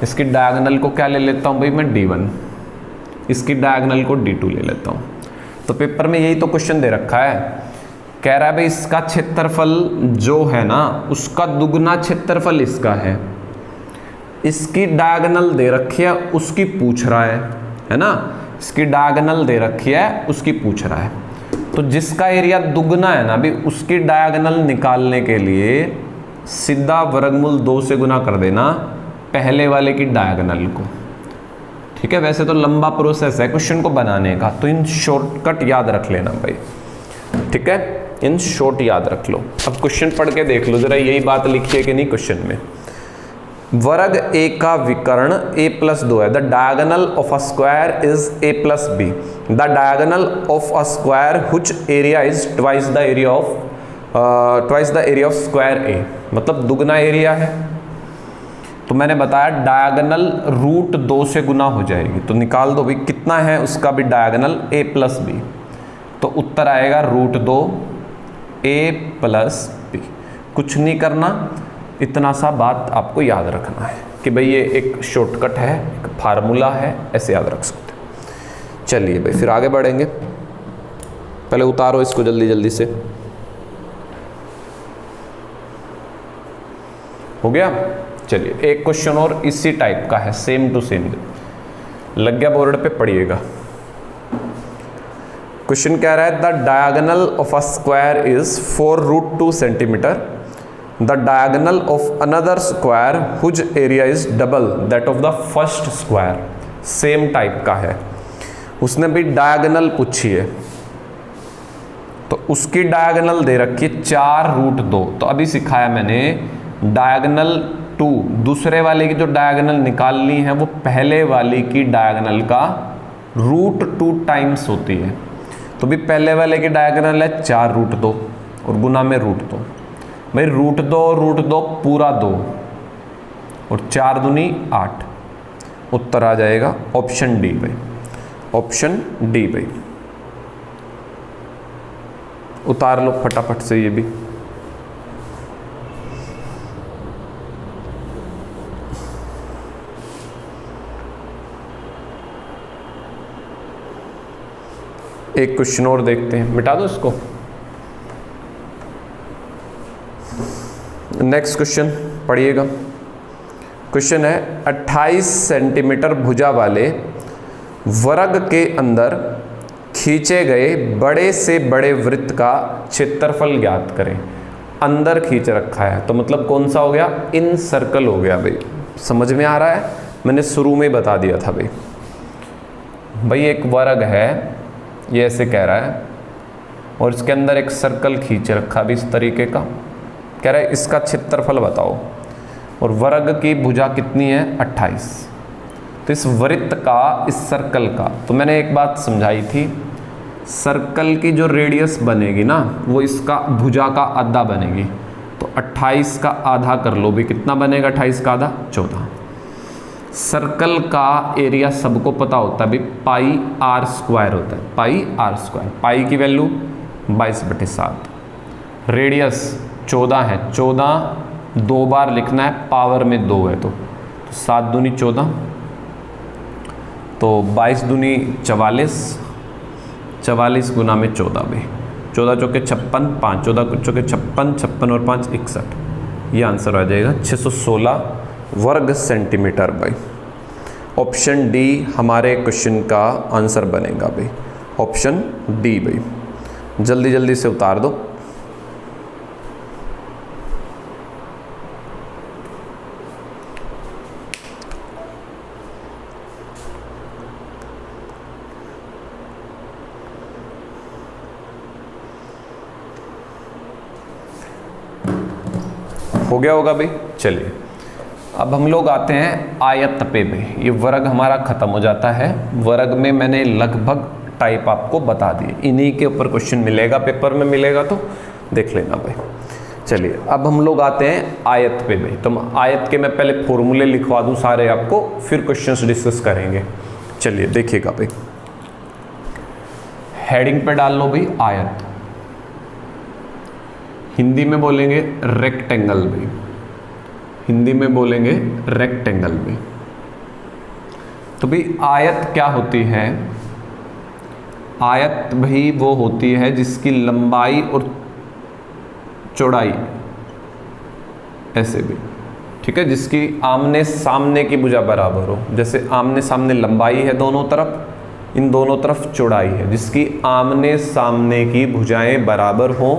इसकी डायगोनल को क्या ले लेता हूँ भाई मैं? D1। इसकी डायगोनल को D2 ले लेता हूँ। तो पेपर में यही तो क्वेश्चन दे रखा है, कह रहा है भाई इसका क्षेत्रफल जो है ना उसका दुगना क्षेत्रफल इसका है, इसकी डायगोनल दे रखी है उसकी पूछ रहा है ना, इसकी डायगोनल दे रखी है उसकी पूछ रहा है। तो जिसका एरिया दुगना है ना भाई, उसकी डायगोनल निकालने के लिए सीधा वर्गमूल 2 से गुना कर देना पहले वाले की डायगोनल को। ठीक है, वैसे तो लंबा प्रोसेस है क्वेश्चन को बनाने का, तो इन शॉर्टकट याद रख लेना भाई। ठीक है, इन शॉर्ट याद रख लो। अब क्वेश्चन पढ़ के देख लो जरा, यही बात लिखी है कि नहीं क्वेश्चन में। वर्ग a का विकर्ण a प्लस 2 है। The diagonal of a square is a plus b. The diagonal of a square whose area is twice the area of square a। मतलब दुगना एरिया है, तो मैंने बताया डायगोनल रूट 2 से गुना हो जाएगी, तो निकाल दो भाई कितना है उसका भी डायगोनल a प्लस बी। तो उत्तर आएगा रूट 2 a प्लस बी। कुछ नहीं करना, इतना सा बात आपको याद रखना है कि भाई ये एक शॉर्टकट है, एक फार्मूला है, ऐसे याद रख सकते हैं। चलिए भाई फिर आगे बढ़ेंगे। पहले उतारो इसको जल्दी जल्दी से। हो गया? चलिए एक क्वेश्चन और इसी टाइप का है, सेम टू सेम लग गया बोर्ड पे, पढ़िएगा। क्वेश्चन कह रहा है the diagonal of a square is 4√2 centimetre. The diagonal of another square whose area is double that of the first square. Same type का है, उसने भी डायगोनल पूछी है, तो उसकी डायगोनल दे रखी है 4√2। तो अभी सिखाया मैंने डायगोनल 2, दूसरे वाले की जो डायगोनल निकालनी है वो पहले वाले की डायगोनल का √2 टाइम्स होती है। तो भी पहले वाले की डायगोनल है 4√2 और गुना में √2। भाई √2 पूरा 2 और 4 दूनी 8। उत्तर आ जाएगा ऑप्शन डी भाई, ऑप्शन डी भाई। उतार लो फटाफट से ये भी। एक क्वेश्चन और देखते हैं, मिटा दो इसको। नेक्स्ट क्वेश्चन पढ़िएगा। क्वेश्चन है 28 सेंटीमीटर भुजा वाले वर्ग के अंदर खींचे गए बड़े से बड़े वृत्त का क्षेत्रफल ज्ञात करें। अंदर खींच रखा है तो मतलब कौन सा हो गया, इन सर्कल हो गया भाई। समझ में आ रहा है, मैंने शुरू में बता दिया था भाई एक वर्ग है, ये ऐसे कह रहा है और इसके अंदर एक सर्कल खींच रखा भी इस तरीके का, कह रहा है इसका क्षेत्रफल बताओ और वर्ग की भुजा कितनी है 28। तो इस वृत्त का, इस सर्कल का, तो मैंने एक बात समझाई थी, सर्कल की जो रेडियस बनेगी ना वो इसका भुजा का आधा बनेगी। तो 28 का आधा कर लो भी, कितना बनेगा 28 का आधा, 14। सर्कल का एरिया सबको पता होता है भी पाई आर स्क्वायर होता है, पाई आर स्क्वायर। पाई की वैल्यू 22/7, रेडियस 14 है, 14 दो बार लिखना है, पावर में 2 है तो 7 दूनी 14, तो 22 दूनी 44, 44 गुना में 14 में 14 चौके 56, 5 14 चौके 56, 56 और 5 61, ये आंसर आ जाएगा 616 वर्ग सेंटीमीटर भाई। ऑप्शन डी हमारे क्वेश्चन का आंसर बनेगा भाई, ऑप्शन डी भाई। जल्दी जल्दी से उतार दो। हो गया होगा भाई। चलिए अब हम लोग आते हैं आयत पे भाई। ये वर्ग हमारा खत्म हो जाता है। वर्ग में मैंने लगभग टाइप आपको बता दिए, इन्हीं के ऊपर क्वेश्चन मिलेगा, पेपर में मिलेगा तो देख लेना भाई। चलिए अब हम लोग आते हैं आयत पे भाई। तो आयत के मैं पहले फॉर्मूले लिखवा दूं सारे आपको, फिर क्वेश्चंस डिस्कस करेंगे। चलिए देखिएगा भाई, हेडिंग पे डाल लो भाई आयत, हिंदी में बोलेंगे रेक्टेंगल भी, हिंदी में बोलेंगे रेक्टेंगल भी। तो भाई आयत क्या होती है, आयत भाई वो होती है जिसकी लंबाई और चौड़ाई ऐसे भी, ठीक है, जिसकी आमने सामने की भुजा बराबर हो। जैसे आमने सामने लंबाई है दोनों तरफ, इन दोनों तरफ चौड़ाई है, जिसकी आमने सामने की भुजाएं बराबर हो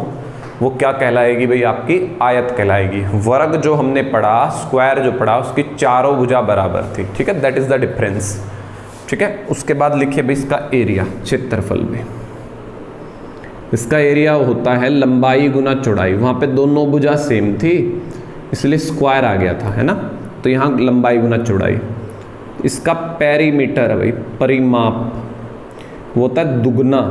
वो क्या कहलाएगी भाई, आपकी आयत कहलाएगी। वर्ग जो हमने पढ़ा, स्क्वायर जो पढ़ा, उसकी चारों भुजा बराबर थी, ठीक है, दैट इज द डिफरेंस, ठीक है। उसके बाद लिखिए भाई इसका एरिया, क्षेत्रफल में इसका एरिया होता है लंबाई गुना चौड़ाई। वहाँ पे दोनों भुजा सेम थी इसलिए स्क्वायर आ गया था, है ना, तो यहाँ लंबाई गुना चौड़ाई। इसका पेरीमीटर है भाई, परिमाप, वो होता है दुगना।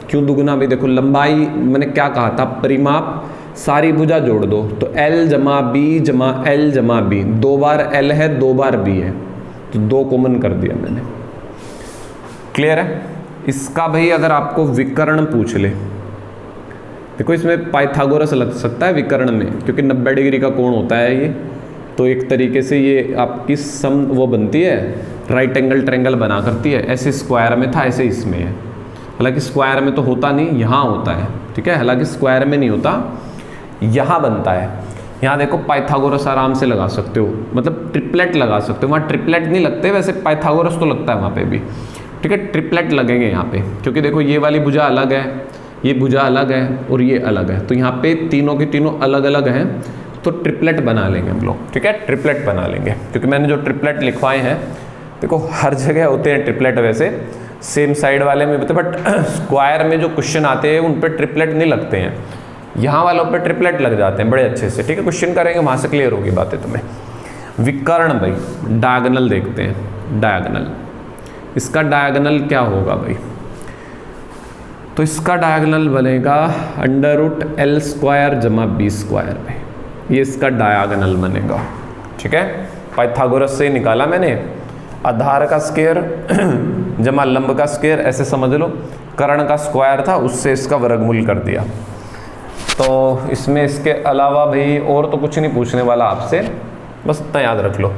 क्यों दुगना भाई, देखो लंबाई मैंने क्या कहा था, परिमाप सारी भुजा जोड़ दो, तो L जमा बी जमा L जमा बी, 2 बार L है 2 बार B है, तो 2 कॉमन कर दिया मैंने। क्लियर है। इसका भाई अगर आपको विकर्ण पूछ ले, देखो इसमें पाइथागोरस लग सकता है विकर्ण में, क्योंकि 90 डिग्री का कोण होता है ये, तो एक तरीके से ये आपकी सम वो बनती है, राइट एंगल ट्रायंगल बना करती है। ऐसे स्क्वायर में था, ऐसे इसमें है, हालांकि स्क्वायर में तो होता नहीं, यहाँ होता है, ठीक है, हालांकि स्क्वायर में नहीं होता, यहाँ बनता है। यहाँ देखो पाइथागोरस आराम से लगा सकते हो, मतलब ट्रिपलेट लगा सकते हो। वहाँ ट्रिपलेट नहीं लगते, वैसे पाइथागोरस तो लगता है वहाँ पे भी, ठीक है, ट्रिपलेट लगेंगे यहाँ पे, क्योंकि देखो ये वाली भुजा अलग है, ये भुजा अलग है और ये अलग है, तो यहाँ पे तीनों की तीनों अलग अलग हैं, तो ट्रिपलेट बना लेंगे हम लोग, ठीक है, ट्रिपलेट बना लेंगे। क्योंकि मैंने जो ट्रिपलेट लिखवाए हैं, देखो हर जगह होते हैं ट्रिपलेट, वैसे सेम साइड वाले में होते, बट स्क्वायर में जो क्वेश्चन आते हैं उन पर ट्रिपलेट नहीं लगते हैं, यहाँ वालों पर ट्रिपलेट लग जाते हैं बड़े अच्छे से, ठीक है। क्वेश्चन करेंगे वहाँ से क्लियर होगी बातें तुम्हें। विकर्ण भाई, डायगोनल देखते हैं, डायगोनल, इसका डायगोनल क्या होगा भाई, तो इसका डायगोनल बनेगा √L² जमा B² भाई, ये इसका डायगोनल बनेगा, ठीक है। पाइथागोरस से निकाला मैंने, आधार का स्क्वायर जमा लंब का स्क्वायर, ऐसे समझ लो, कर्ण का स्क्वायर था उससे इसका वर्गमूल कर दिया। तो इसमें इसके अलावा भाई और तो कुछ नहीं पूछने वाला आपसे, बस इतना याद रख लो।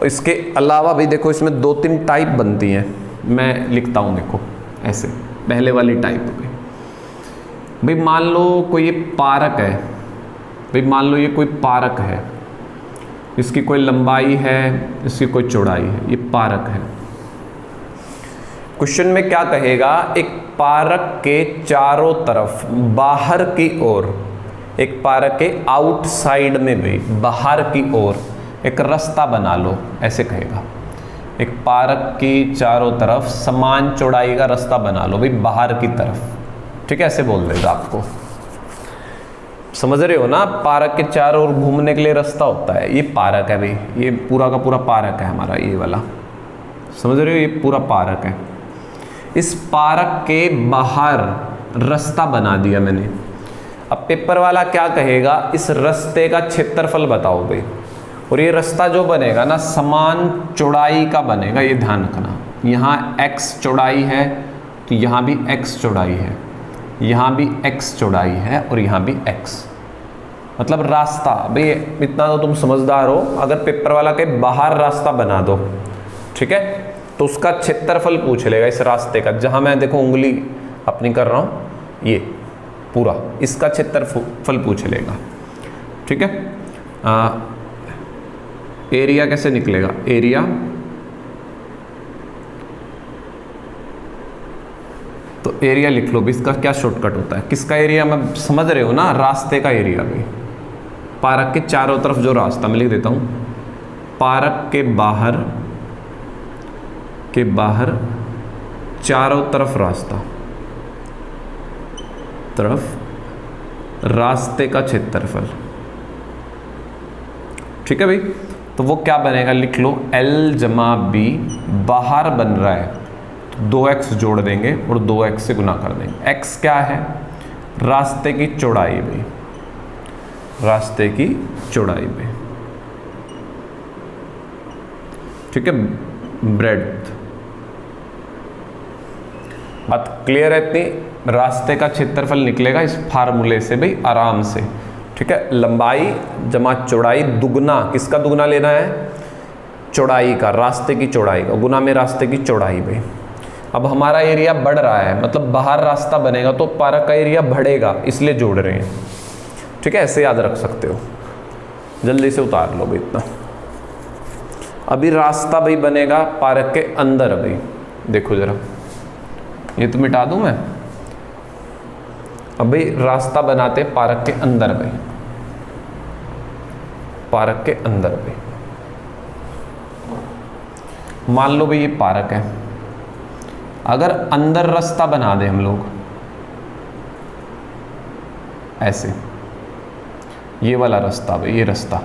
इसके अलावा भी देखो इसमें 2-3 टाइप बनती हैं, मैं लिखता हूँ देखो ऐसे। पहले वाली टाइप भाई मान लो कोई ये पारक है, भाई मान लो ये कोई पारक है, इसकी कोई लंबाई है, इसकी कोई चौड़ाई है, ये पारक है। क्वेश्चन में क्या कहेगा, एक पारक के चारों तरफ बाहर की ओर, एक पारक के आउटसाइड में भी बाहर की ओर एक रास्ता बना लो, ऐसे कहेगा। एक पार्क की चारों तरफ समान चौड़ाई का रास्ता बना लो भाई बाहर की तरफ, ठीक है, ऐसे बोल देगा आपको। समझ रहे हो ना, पार्क के चारों ओर घूमने के लिए रास्ता होता है, ये पार्क है भाई, ये पूरा का पूरा पार्क है हमारा, ये वाला, समझ रहे हो, ये पूरा पार्क है। इस पार्क के बाहर रास्ता बना दिया मैंने। अब पेपर वाला क्या कहेगा, इस रास्ते का क्षेत्रफल बताओ भाई। और ये रास्ता जो बनेगा ना समान चौड़ाई का बनेगा, ये ध्यान रखना। यहाँ x चौड़ाई है तो यहाँ भी x चौड़ाई है, यहाँ भी x चौड़ाई है और यहाँ भी x, मतलब रास्ता भाई इतना तो तुम समझदार हो। अगर पेपर वाला के बाहर रास्ता बना दो, ठीक है, तो उसका क्षेत्रफल पूछ लेगा इस रास्ते का। जहाँ मैं देखो उंगली अपनी कर रहा हूँ, ये पूरा इसका क्षेत्रफल पूछ लेगा, ठीक है। एरिया कैसे निकलेगा, एरिया तो एरिया लिख लो भी, इसका क्या शॉर्टकट होता है, किसका एरिया, मैं समझ रहे हो ना, रास्ते का एरिया भी। पार्क के चारों तरफ जो रास्ता, मैं लिख देता हूँ, पार्क के बाहर चारों तरफ रास्ता, रास्ते का क्षेत्रफल, ठीक है भाई। तो वो क्या बनेगा, लिख लो L जमा B, बाहर बन रहा है तो 2x जोड़ देंगे और 2x से गुना कर देंगे। x क्या है, रास्ते की चौड़ाई भाई, रास्ते की चौड़ाई में, ठीक है, ब्रेड्थ। बात क्लियर है इतनी। रास्ते का क्षेत्रफल निकलेगा इस फार्मूले से भाई आराम से, ठीक है। लंबाई जमा चौड़ाई दुगना, किसका दुगना लेना है, चौड़ाई का, रास्ते की चौड़ाई का, गुना में रास्ते की चौड़ाई भाई। अब हमारा एरिया बढ़ रहा है, मतलब बाहर रास्ता बनेगा तो पार्क का एरिया बढ़ेगा, इसलिए जोड़ रहे हैं, ठीक है, ऐसे याद रख सकते हो। जल्दी से उतार लो भाई इतना। अभी रास्ता भाई बनेगा पार्क के अंदर भाई, देखो जरा, ये तो मिटा दूं मैं। अब भाई रास्ता बनाते पार्क के अंदर भाई, पार्क के अंदर भाई। मान लो भाई ये पार्क है, अगर अंदर रास्ता बना दे हम लोग ऐसे, ये वाला रास्ता भाई, ये रास्ता,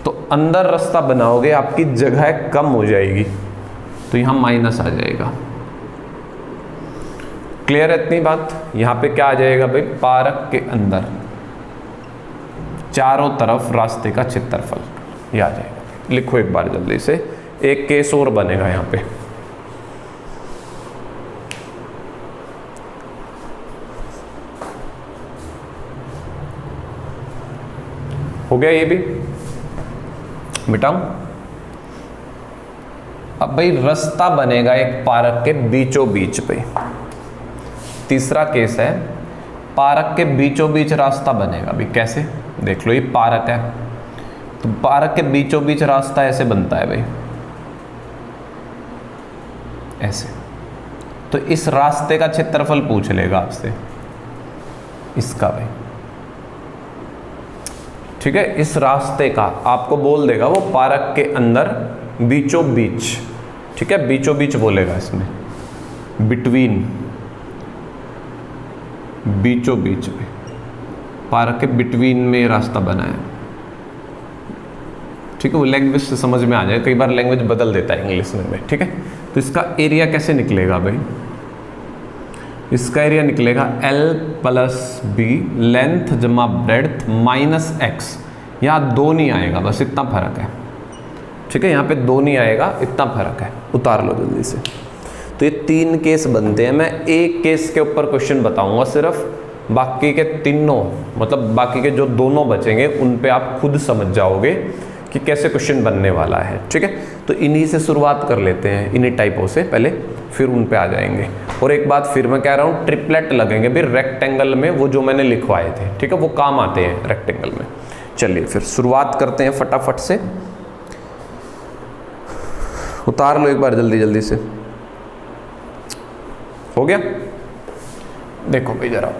तो अंदर रास्ता बनाओगे आपकी जगह कम हो जाएगी, तो यहां माइनस आ जाएगा। क्लियर है इतनी बात। यहां पे क्या आ जाएगा भाई, पार्क के अंदर चारों तरफ रास्ते का क्षेत्रफल, ये आ जाएगा। लिखो एक बार जल्दी से, एक केस और बनेगा यहां पे। हो गया ये भी, मिटाऊं। अब भाई रास्ता बनेगा एक पार्क के बीचों बीच पे। तीसरा केस है, पार्क के बीचों बीच रास्ता बनेगा भाई, कैसे, देख लो, ये पार्क है तो पार्क के बीचों बीच रास्ता ऐसे बनता है भाई, ऐसे। तो इस रास्ते का क्षेत्रफल पूछ लेगा आपसे, इसका भाई, ठीक है, इस रास्ते का आपको बोल देगा वो पार्क के अंदर बीचों बीच, ठीक है, बीचों बीच बोलेगा इसमें, बिटवीन, बीचों बीच में, पार्क के बिटवीन में रास्ता बना है, ठीक है। वो लैंग्वेज से समझ में आ जाए, कई बार लैंग्वेज बदल देता है इंग्लिश में, ठीक है। तो इसका एरिया कैसे निकलेगा भाई, इसका एरिया निकलेगा L + B, लेंथ जमा ब्रेड्थ माइनस x। यहाँ 2 नहीं आएगा, बस इतना फर्क है, ठीक है, यहाँ पे 2 नहीं आएगा, इतना फर्क है। उतार लो जल्दी से। तो ये 3 केस बनते हैं। मैं एक केस के ऊपर क्वेश्चन बताऊंगा सिर्फ, बाकी के तीनों मतलब बाकी के जो दोनों बचेंगे उन पे आप खुद समझ जाओगे कि कैसे क्वेश्चन बनने वाला है। ठीक है, तो इन्हीं से शुरुआत कर लेते हैं, इन्हीं टाइपों से पहले, फिर उन पे आ जाएंगे। और एक बात फिर मैं कह रहा हूँ, ट्रिपलेट लगेंगे भी रेक्टेंगल में, वो जो मैंने लिखवाए थे। ठीक है, वो काम आते हैं रेक्टेंगल में। चलिए फिर शुरुआत करते हैं फटाफट से। उतार लो एक बार जल्दी जल्दी से। हो गया? देखो भाई जरा,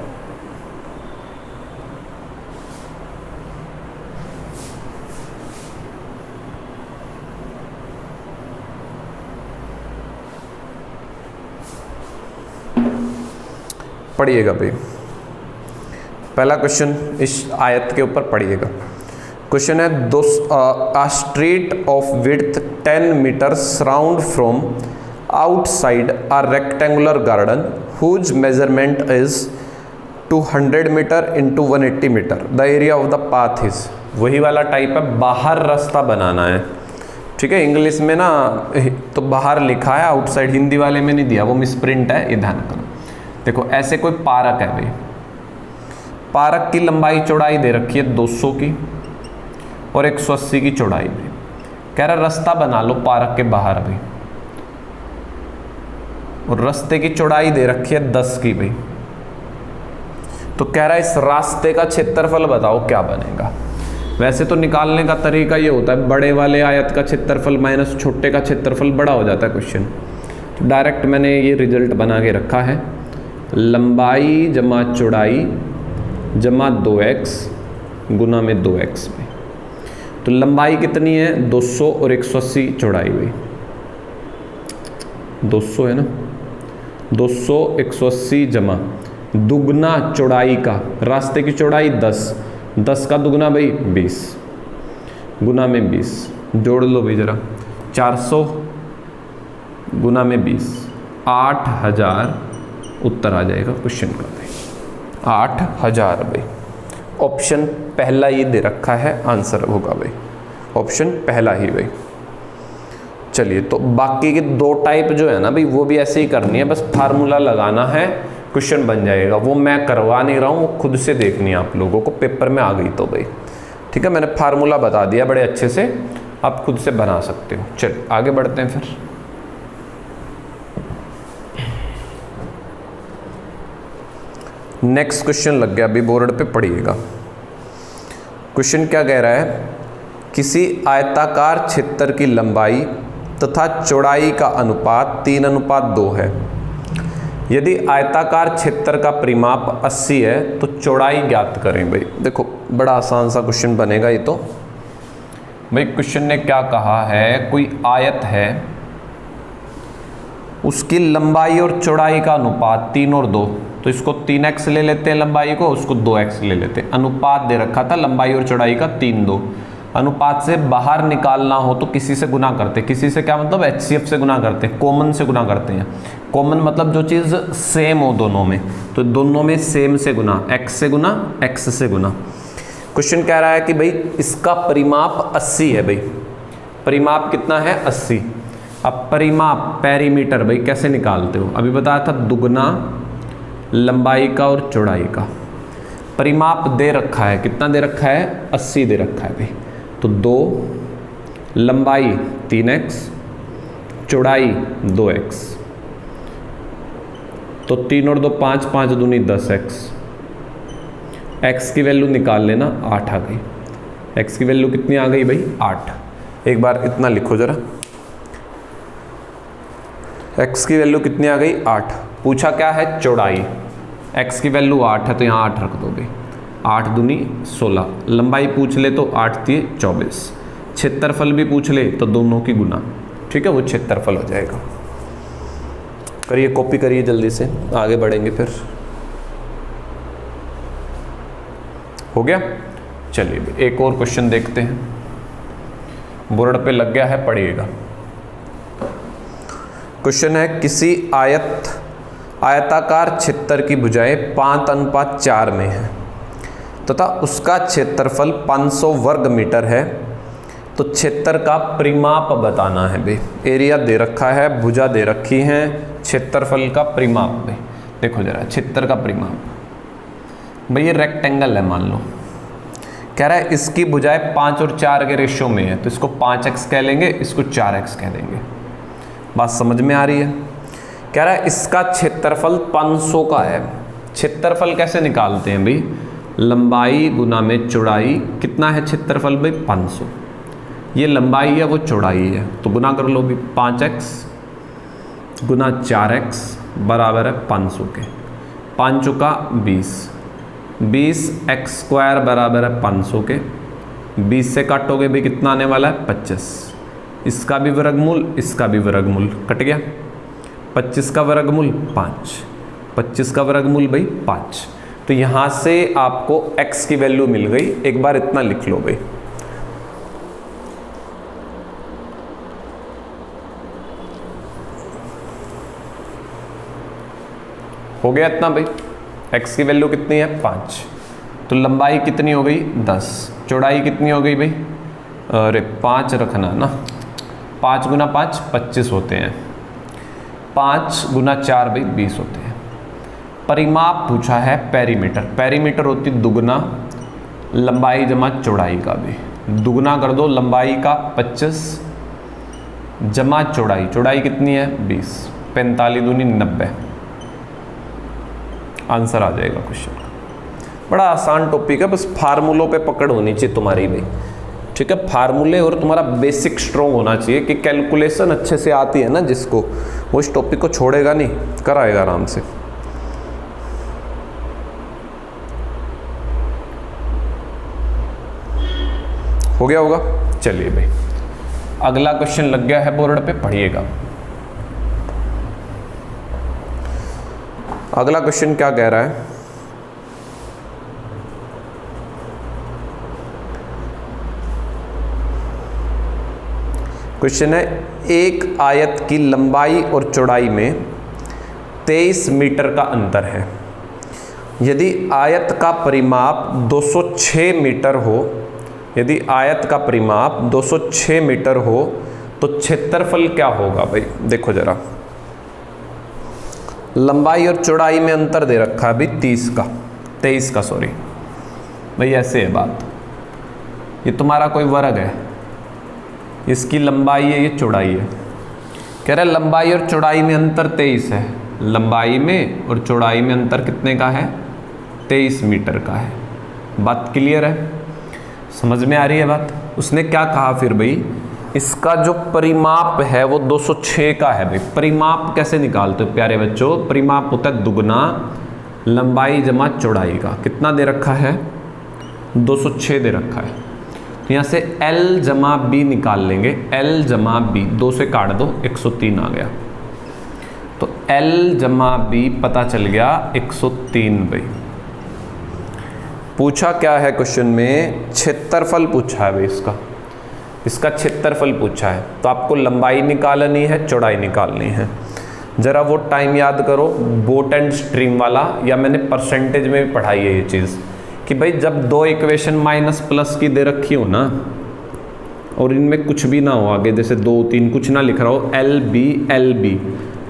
पढ़िएगा भाई। पहला क्वेश्चन इस आयत के ऊपर पढ़िएगा। क्वेश्चन है, a street of width 10 meters surround from outside a rectangular garden whose measurement is 200 meter into 180 meter. The area of the path is, वही वाला टाइप है, बाहर रास्ता बनाना है। ठीक है, इंग्लिश में ना तो बाहर लिखा है, आउटसाइड हिंदी वाले में नहीं दिया, वो मिसप्रिंट है, ये ध्यान करो। देखो ऐसे कोई पार्क है भाई, पार्क की लंबाई चौड़ाई दे रखी है 200 की और 180 की चौड़ाई में। कह रहा रास्ता बना लो पार्क के बाहर भाई, और रास्ते की चौड़ाई दे रखी है 10 की भाई। तो कह रहा है इस रास्ते का क्षेत्रफल बताओ क्या बनेगा। वैसे तो निकालने का तरीका ये होता है, बड़े वाले आयत का क्षेत्रफल माइनस छोटे का क्षेत्रफल बड़ा हो जाता है क्वेश्चन। तो डायरेक्ट मैंने ये रिजल्ट बना के रखा है, लंबाई जमा चौड़ाई जमा 2x गुना में 2x में। तो लंबाई कितनी है 200 और 180 चौड़ाई हुई 200 है ना, 200 180 जमा दुगना चौड़ाई का, रास्ते की चौड़ाई 10 का दुगना भाई 20 गुना में 20, जोड़ लो भाई जरा, 400 गुना में 20, 8000 उत्तर आ जाएगा क्वेश्चन का भाई, 8000 भाई। ऑप्शन पहला ही दे रखा है, आंसर होगा भाई ऑप्शन पहला ही भाई। चलिए, तो बाकी के 2 टाइप जो है ना भाई, वो भी ऐसे ही करनी है, बस फार्मूला लगाना है, क्वेश्चन बन जाएगा। वो मैं करवा नहीं रहा हूँ, वो खुद से देखनी है आप लोगों को, पेपर में आ गई तो भाई। ठीक है, मैंने फार्मूला बता दिया बड़े अच्छे से, आप खुद से बना सकते हो। चलिए आगे बढ़ते हैं फिर। नेक्स्ट क्वेश्चन लग गया अभी बोर्ड पे, पढ़िएगा। क्वेश्चन क्या कह रहा है, किसी आयताकार क्षेत्र की लंबाई तथा चौड़ाई का अनुपात 3:2 है। यदि आयताकार क्षेत्र का परिमाप 80 है तो चौड़ाई ज्ञात करें भाई। देखो बड़ा आसान सा क्वेश्चन बनेगा ये तो भाई। क्वेश्चन ने क्या कहा है, कोई आयत है, उसकी लंबाई और चौड़ाई का अनुपात 3 और 2, तो इसको 3x ले लेते हैं लंबाई को, उसको 2x ले लेते हैं। अनुपात दे रखा था लंबाई और चौड़ाई का 3:2। अनुपात से बाहर निकालना हो तो किसी से गुना करते, किसी से क्या मतलब HCF से गुना करते हैं, कॉमन से गुना करते हैं। कॉमन मतलब जो चीज़ सेम हो दोनों में, तो दोनों में सेम से गुना, x से गुना x से गुना। क्वेश्चन कह रहा है कि भाई इसका परिमाप 80 है भाई, परिमाप कितना है 80। अब परिमाप पेरीमीटर भाई कैसे निकालते हो, अभी बताया था दुगना लंबाई का और चौड़ाई का। परिमाप दे रखा है, कितना दे रखा है 80 दे रखा है भाई। तो 2 लंबाई 3x चौड़ाई 2x, तो 3 और 2 5, 5 दूनी 10x। x की वैल्यू निकाल लेना, 8 आ गई। x की वैल्यू कितनी आ गई भाई 8। एक बार इतना लिखो जरा, x की वैल्यू कितनी आ गई 8। पूछा क्या है चौड़ाई, x की वैल्यू 8 है तो यहाँ 8 रख दोगे, 8 दूनी 16। लंबाई पूछ ले तो 8 3 24। क्षेत्रफल भी पूछ ले तो दोनों की गुना, ठीक है, वो क्षेत्रफल हो जाएगा। करिए, कॉपी करिए जल्दी से, आगे बढ़ेंगे फिर। हो गया। चलिए एक और क्वेश्चन देखते हैं, बोर्ड पे लग गया है, पढ़िएगा। क्वेश्चन है, किसी आयताकार क्षेत्र की भुजाएं 5:4 में है तथा उसका क्षेत्रफल 500 वर्ग मीटर है, तो क्षेत्र का परिमाप बताना है भाई। एरिया दे रखा है, भुजा दे रखी हैं, क्षेत्रफल का परिमाप भाई, देखो जरा क्षेत्र का परिमाप भाई, ये रेक्टेंगल है मान लो, कह रहा है इसकी भुजाएं 5 और 4 के रेशियो में है, तो इसको 5x कह लेंगे, इसको 4x कह देंगे। बात समझ में आ रही है? कह रहा है इसका क्षेत्रफल 500 का है। क्षेत्रफल कैसे निकालते हैं भाई? लंबाई गुना में चौड़ाई, कितना है क्षेत्रफल भाई? 500। ये लंबाई है, वो चौड़ाई है, तो गुना कर लो भी, 5x गुना 4x बराबर है 500 के, 5 चौका 20, 20x² बराबर है 500 के, 20 से काटोगे भी कितना आने वाला है? 25। इसका भी वर्गमूल, इसका भी वर्गमूल, कट गया। 25 का वर्गमूल 5, 25 का वर्गमूल भाई 5। तो यहाँ से आपको x की वैल्यू मिल गई। एक बार इतना लिख लो भाई, हो गया इतना भाई। x की वैल्यू कितनी है? 5। तो लंबाई कितनी हो गई? 10। चौड़ाई कितनी हो गई भाई? अरे 5 रखना ना, 5 गुना 5 25 होते हैं, 5 गुना 4 भाई 20 होते हैं। परिमाप पूछा है पेरीमीटर, पेरीमीटर होती दुगना लंबाई जमा चौड़ाई का भी, दुगना कर दो लंबाई का 25 जमा चौड़ाई, चौड़ाई कितनी है? 20, 45 दूनी 90, आंसर आ जाएगा क्वेश्चन का। बड़ा आसान टॉपिक है, बस फार्मूलों पे पकड़ होनी चाहिए तुम्हारी भी, ठीक है? फार्मूले और तुम्हारा बेसिक स्ट्रॉन्ग होना चाहिए कि कैलकुलेशन अच्छे से आती है ना जिसको, वो इस टॉपिक को छोड़ेगा नहीं, कराएगा आराम से। हो गया होगा? चलिए भाई, अगला क्वेश्चन लग गया है बोर्ड पे, पढ़िएगा। अगला क्वेश्चन क्या कह रहा है? क्वेश्चन है एक आयत की लंबाई और चौड़ाई में 23 मीटर का अंतर है। यदि आयत का परिमाप 206 मीटर हो, यदि आयत का परिमाप 206 मीटर हो तो क्षेत्रफल क्या होगा भाई? देखो जरा, लंबाई और चौड़ाई में अंतर दे रखा है भाई 23 का सॉरी भाई, ऐसे है बात। ये तुम्हारा कोई वर्ग है, इसकी लंबाई है, ये चौड़ाई है। कह रहा है लंबाई और चौड़ाई में अंतर 23 है, लंबाई में और चौड़ाई में अंतर कितने का है? 23 मीटर का है। बात क्लियर है? समझ में आ रही है बात? उसने क्या कहा फिर भाई, इसका जो परिमाप है वो 206 का है भाई। परिमाप कैसे निकालते हो प्यारे बच्चों? परिमाप होता है दुगना लंबाई जमा चौड़ाई का। कितना दे रखा है? 206 दे रखा है। तो यहाँ से L जमा B निकाल लेंगे, L जमा B 2 से काट दो, 103 आ गया। तो L जमा B पता चल गया 103 भाई। पूछा क्या है क्वेश्चन में? क्षेत्रफल पूछा है भाई इसका, इसका क्षेत्रफल पूछा है। तो आपको लंबाई निकालनी है, चौड़ाई निकालनी है। जरा वो टाइम याद करो बोट एंड स्ट्रीम वाला, या मैंने परसेंटेज में भी पढ़ाई है ये चीज़, कि भाई जब दो इक्वेशन माइनस प्लस की दे रखी हो ना, और इनमें कुछ भी ना हो आगे, जैसे 2 3 कुछ ना लिख रहा हो, एल बी,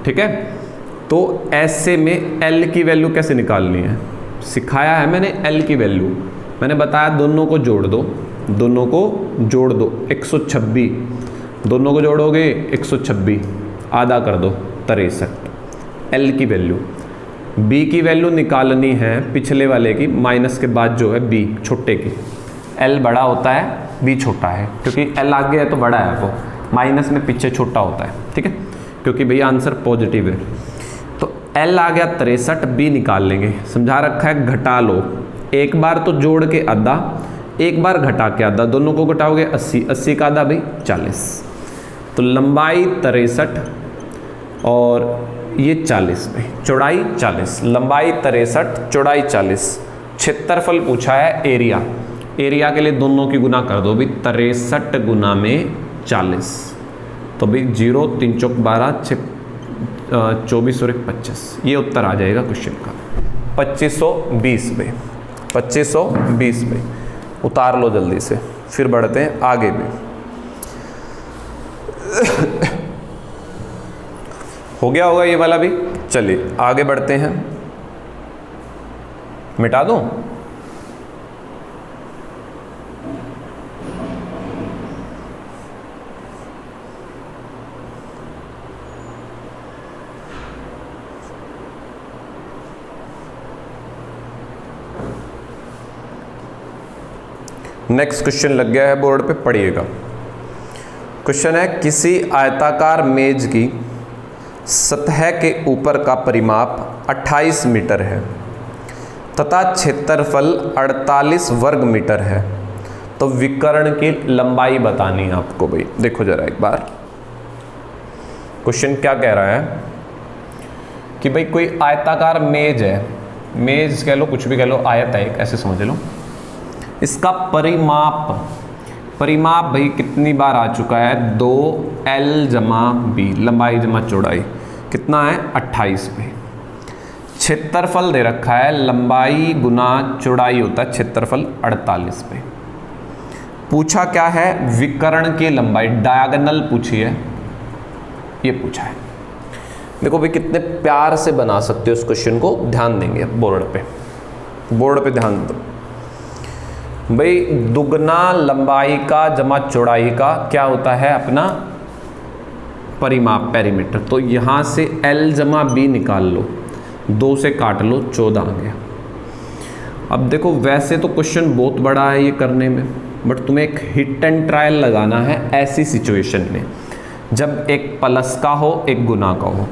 ठीक है? तो ऐसे में L की वैल्यू कैसे निकालनी है सिखाया है मैंने। L की वैल्यू मैंने बताया, दोनों को जोड़ दो, दोनों को जोड़ दो, 126, दोनों को जोड़ोगे 126, आधा कर दो 63। L की वैल्यू, B की वैल्यू निकालनी है पिछले वाले की, माइनस के बाद जो है B छोटे की। L बड़ा होता है, B छोटा है, क्योंकि L आगे है तो बड़ा है, वो माइनस में पीछे छोटा होता है, ठीक है? क्योंकि भैया आंसर पॉजिटिव है। तो L आ गया 63, B निकाल लेंगे। समझा रखा है घटा लो, एक बार तो जोड़ के आधा, एक बार घटा के आधा, दोनों को घटाओगे 80, 80 का आधा भाई 40। तो लंबाई 63 और ये 40 में, चौड़ाई 40, लंबाई 63 चौड़ाई 40। क्षेत्रफल पूछा है एरिया, एरिया के लिए दोनों की गुना कर दो भाई, 63 गुना में 40। तो भाई 0 3 चौक 12 6 24 और 1 25, ये उत्तर आ जाएगा क्वेश्चन का। 2520 में, 2520 में उतार लो जल्दी से, फिर बढ़ते हैं आगे भी। हो गया होगा ये वाला भी। चलिए आगे बढ़ते हैं, मिटा दूं? नेक्स्ट क्वेश्चन लग गया है बोर्ड पे, पढ़िएगा। क्वेश्चन है, किसी आयताकार मेज की सतह के ऊपर का परिमाप 28 मीटर है तथा क्षेत्रफल 48 वर्ग मीटर है, तो विकर्ण की लंबाई बतानी है आपको। भाई देखो जरा एक बार, क्वेश्चन क्या कह रहा है कि भाई कोई आयताकार मेज है, मेज कह लो, कुछ भी कह लो, आयत है एक, ऐसे समझ लो। इसका परिमाप भाई कितनी बार आ चुका है, 2l जमा b, लंबाई जमा चौड़ाई कितना है 28 पे। क्षेत्रफल दे रखा है, लंबाई गुना चौड़ाई होता है क्षेत्रफल 48 पे। पूछा क्या है, विकर्ण की लंबाई, डायगोनल पूछी है, ये पूछा है। देखो भाई कितने प्यार से बना सकते हो इस क्वेश्चन को, ध्यान देंगे बोर्ड पे ध्यान दो भाई। दुगना लंबाई का जमा चौड़ाई का क्या होता है अपना परिमाप, पेरीमीटर। तो यहाँ से l जमा b निकाल लो, 2 से काट लो, 14 आ गया। अब देखो वैसे तो क्वेश्चन बहुत बड़ा है ये करने में, बट तुम्हें एक हिट एंड ट्रायल लगाना है ऐसी सिचुएशन में जब एक प्लस का हो एक गुना का हो।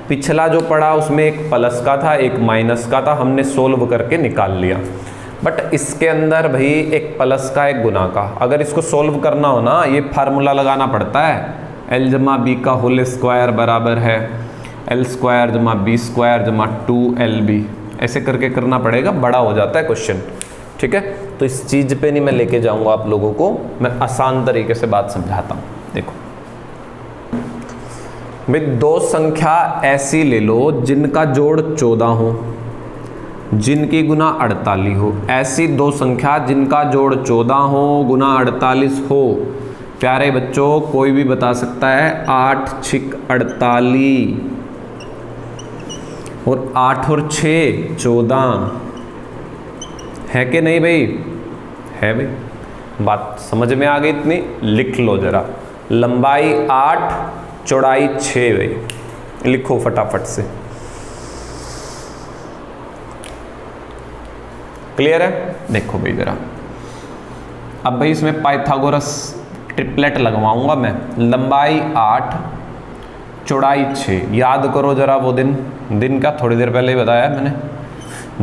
पिछला जो पढ़ा उसमें एक प्लस का था एक माइनस का था, हमने सोल्व करके निकाल लिया। बट इसके अंदर भाई एक प्लस का एक गुना का, अगर इसको सोल्व करना हो ना, ये फार्मूला लगाना पड़ता है, l जमा बी का होल स्क्वायर बराबर है l स्क्वायर जमा बी स्क्वायर जमा 2lb, ऐसे करके करना पड़ेगा, बड़ा हो जाता है क्वेश्चन। ठीक है, तो इस चीज़ पे नहीं मैं लेके जाऊंगा आप लोगों को, मैं आसान तरीके से बात समझाता हूँ। देखो भाई, दो संख्या ऐसी ले लो जिनका जोड़ 14 हो, जिनकी गुना 48 हो। ऐसी दो संख्या जिनका जोड़ 14 हो गुना 48 हो। प्यारे बच्चों, कोई भी बता सकता है 8 छिक 48 और 8 और 6 14 है कि नहीं भाई? है भाई, बात समझ में आ गई इतनी? लिख लो जरा, लंबाई 8 चौड़ाई 6 भाई, लिखो फटाफट से। क्लियर है? देखो भाई जरा, अब भाई इसमें पाइथागोरस ट्रिपलेट लगवाऊंगा मैं। लंबाई 8 चौड़ाई 6, याद करो जरा वो दिन का थोड़ी देर पहले ही बताया मैंने।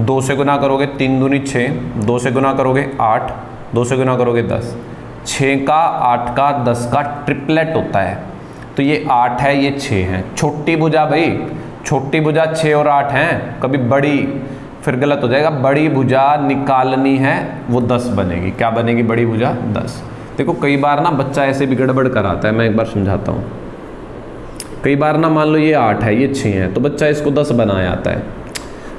2 से गुना करोगे 3 दूनी 6, 2 से गुना करोगे 8, 2 से गुना करोगे 10, 6 का 8 का 10 का ट्रिपलेट होता है। तो ये 8 है, ये 6 है। छोटी भुजा भाई, छोटी भुजा 6 और 8 हैं, कभी बड़ी फिर गलत हो जाएगा। बड़ी भुजा निकालनी है, वो 10 बनेगी। क्या बनेगी बड़ी भुजा? 10। देखो कई बार ना बच्चा ऐसे भी गड़बड़ कराता है, मैं एक बार समझाता हूँ। कई बार ना मान लो ये 8 है ये 6 है, तो बच्चा इसको 10 बनाया आता है।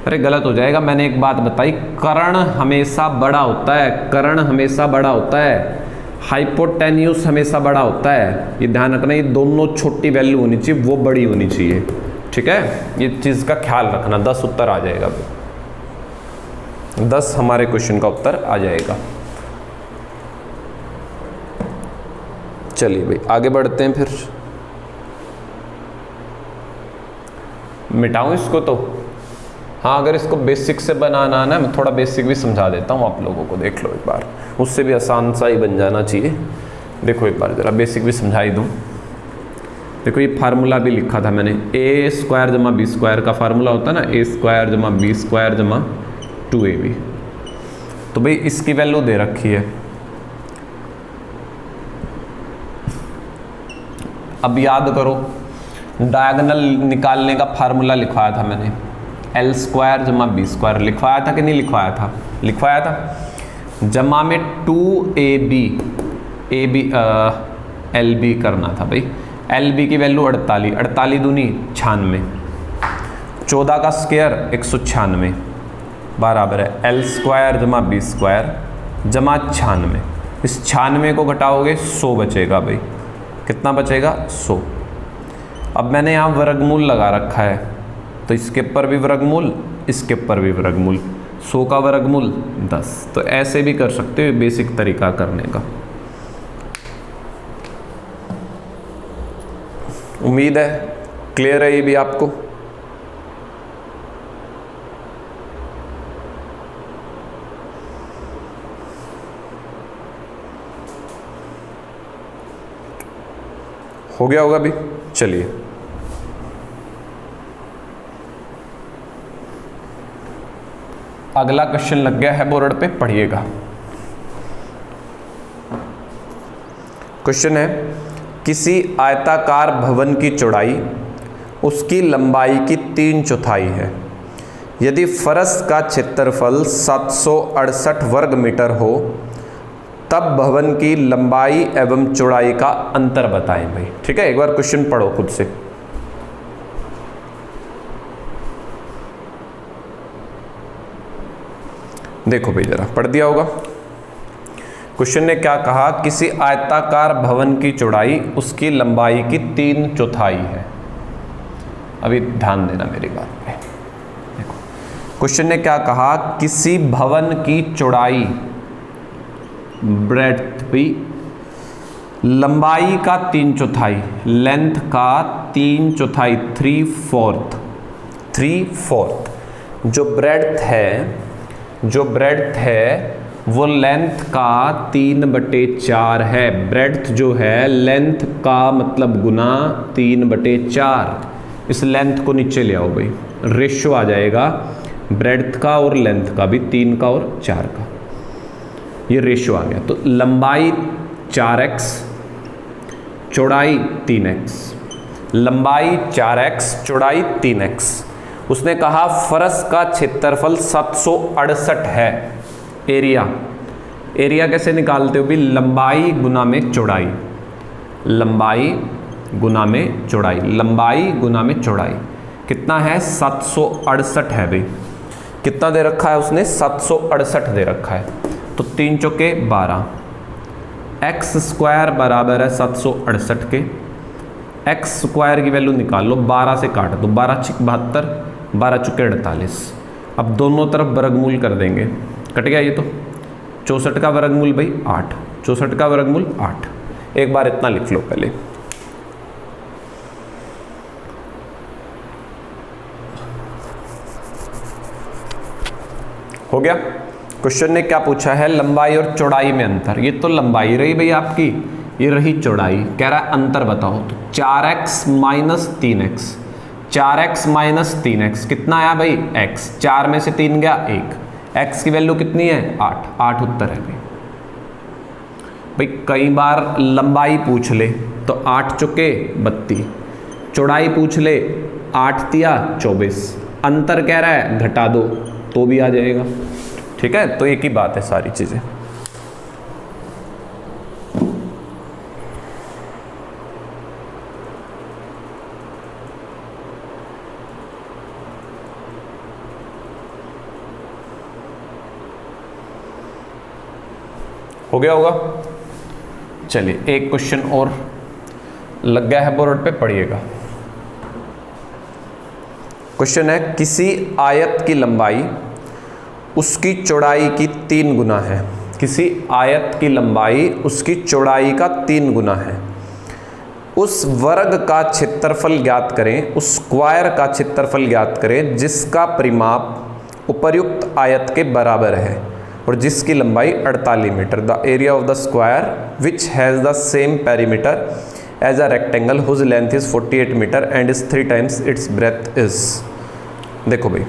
अरे गलत हो जाएगा। मैंने एक बात बताई, कर्ण हमेशा बड़ा होता है, कर्ण हमेशा बड़ा होता है, हाइपोटेन्यूस हमेशा बड़ा होता है। ये ध्यान रखना, ये दोनों छोटी वैल्यू होनी चाहिए, वो बड़ी होनी चाहिए। ठीक है, ये चीज़ का ख्याल रखना। 10 उत्तर आ जाएगा, 10 हमारे क्वेश्चन का उत्तर आ जाएगा। चलिए भाई आगे बढ़ते हैं। फिर मिटाऊं इसको तो? हाँ, अगर इसको बेसिक से बनाना है ना, मैं थोड़ा बेसिक भी समझा देता हूँ आप लोगों को, देख लो एक बार, उससे भी आसान सा ही बन जाना चाहिए। देखो एक बार ज़रा बेसिक भी समझा ही दूँ। देखो ये फार्मूला भी लिखा था मैंने, ए स्क्वायर जमा बी स्क्वायर का फार्मूला होता है ना, ए स्क्वायर जमा बी स्क्वायर जमा 2ab। तो भाई इसकी वैल्यू दे रखी है। अब याद करो, डायगोनल निकालने का फार्मूला लिखवाया था मैंने, एल स्क्वायर जमा बी स्क्वायर। लिखवाया था कि नहीं लिखवाया था? लिखवाया था। जमा में 2ab, एल बी करना था भाई। एल बी की वैल्यू 48, 48 दूनी 96, 14 का स्क्वायर 196 बराबर है एल स्क्वायर जमा बी स्क्वायर जमा 96। इस 96 को घटाओगे 100 बचेगा भाई। कितना बचेगा? 100। अब मैंने यहाँ वर्गमूल लगा रखा है, तो इसके ऊपर भी वर्गमूल, इसके ऊपर भी वर्गमूल, 100 का वर्गमूल 10। तो ऐसे भी कर सकते हो, बेसिक तरीका करने का। उम्मीद है क्लियर है ये भी आपको। हो गया होगा अभी। चलिए अगला क्वेश्चन लग गया है बोर्ड पे, पढ़िएगा। क्वेश्चन है, किसी आयताकार भवन की चौड़ाई उसकी लंबाई की 3/4 है। यदि फर्श का क्षेत्रफल 768 वर्ग मीटर हो तब भवन की लंबाई एवं चौड़ाई का अंतर बताएं भाई। ठीक है, एक बार क्वेश्चन पढ़ो खुद से। देखो भाई जरा पढ़ दिया होगा। क्वेश्चन ने क्या कहा, किसी आयताकार भवन की चौड़ाई उसकी लंबाई की 3/4 है। अभी ध्यान देना मेरी बात पे। देखो क्वेश्चन ने क्या कहा, किसी भवन की चौड़ाई ब्रेड्थ भी लंबाई का 3/4, लेंथ का 3/4, 3/4 जो ब्रेड्थ है वो लेंथ का 3/4 है। ब्रेड्थ जो है लेंथ का मतलब गुना 3/4। इस लेंथ को नीचे ले आओ भाई, रेशियो आ जाएगा ब्रेड्थ का और लेंथ का भी, 3 का और 4 का, ये रेशियो आ गया। तो लंबाई 4x, चौड़ाई 3x, लंबाई 4x, चौड़ाई 3x। उसने कहा फर्श का क्षेत्रफल 768 है। एरिया कैसे निकालते हो भी, लंबाई गुना में चौड़ाई, लंबाई गुना में चौड़ाई, लंबाई गुना में चौड़ाई कितना है, 768 है भाई। कितना दे रखा है उसने, 768 दे रखा है। तो 3 चौके 12, एक्स स्क्वायर बराबर है 768 के। एक्स स्क्वायर की वैल्यू निकाल लो, 12 से काट दो, 12 छिक 72, 12 चुके 48। अब दोनों तरफ वर्गमूल कर देंगे, कट गया ये तो। 64 का वर्गमूल भाई 8, 64 का वर्गमूल 8। एक बार इतना लिख लो पहले। हो गया। क्वेश्चन ने क्या पूछा है, लंबाई और चौड़ाई में अंतर। ये तो लंबाई रही भाई आपकी, ये रही चौड़ाई। कह रहा है अंतर बताओ। तो 4x minus 3x, 4x minus 3x कितना आया भाई, x। 4 में से 3 गया 1, x की वैल्यू कितनी है, 8। 8 उत्तर है भाई। कई बार लंबाई पूछ ले तो 8 चुके 32, चौड़ाई पूछ ले 8 तिया 24, अंतर कह रहा है घटा दो तो भी आ जाएगा। ठीक है, तो एक ही बात है सारी चीजें। हो गया होगा। चलिए एक क्वेश्चन और लग गया है बोर्ड पे, पढ़िएगा। क्वेश्चन है, किसी आयत की लंबाई उसकी चौड़ाई की 3 गुना है। किसी आयत की लंबाई उसकी चौड़ाई का 3 गुना है। उस वर्ग का क्षेत्रफल ज्ञात करें, उस स्क्वायर का क्षेत्रफल ज्ञात करें जिसका परिमाप उपर्युक्त आयत के बराबर है और जिसकी लंबाई 48 मीटर। The area of the square which has the same perimeter as a rectangle whose length is 48 metre and is 3 times its breadth is. देखो भाई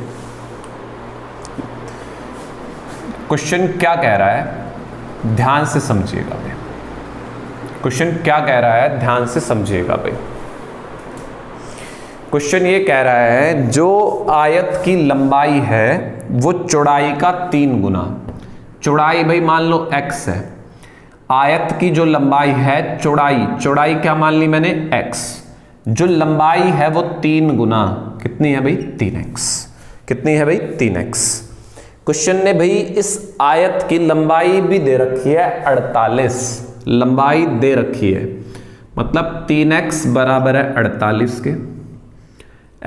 क्वेश्चन क्या कह रहा है, ध्यान से समझिएगा भाई। क्वेश्चन क्या कह रहा है, ध्यान से समझिएगा भाई। क्वेश्चन ये कह रहा है जो आयत की लंबाई है वो चौड़ाई का 3 गुना। चौड़ाई भाई मान लो x है, आयत की जो लंबाई है चौड़ाई क्या मान ली मैंने, x। जो लंबाई है वो 3 गुना, कितनी है भाई, 3x। कितनी है भाई, 3x। क्वेश्चन ने भाई इस आयत की लंबाई भी दे रखी है 48, लंबाई दे रखी है, मतलब 3x बराबर है 48 के,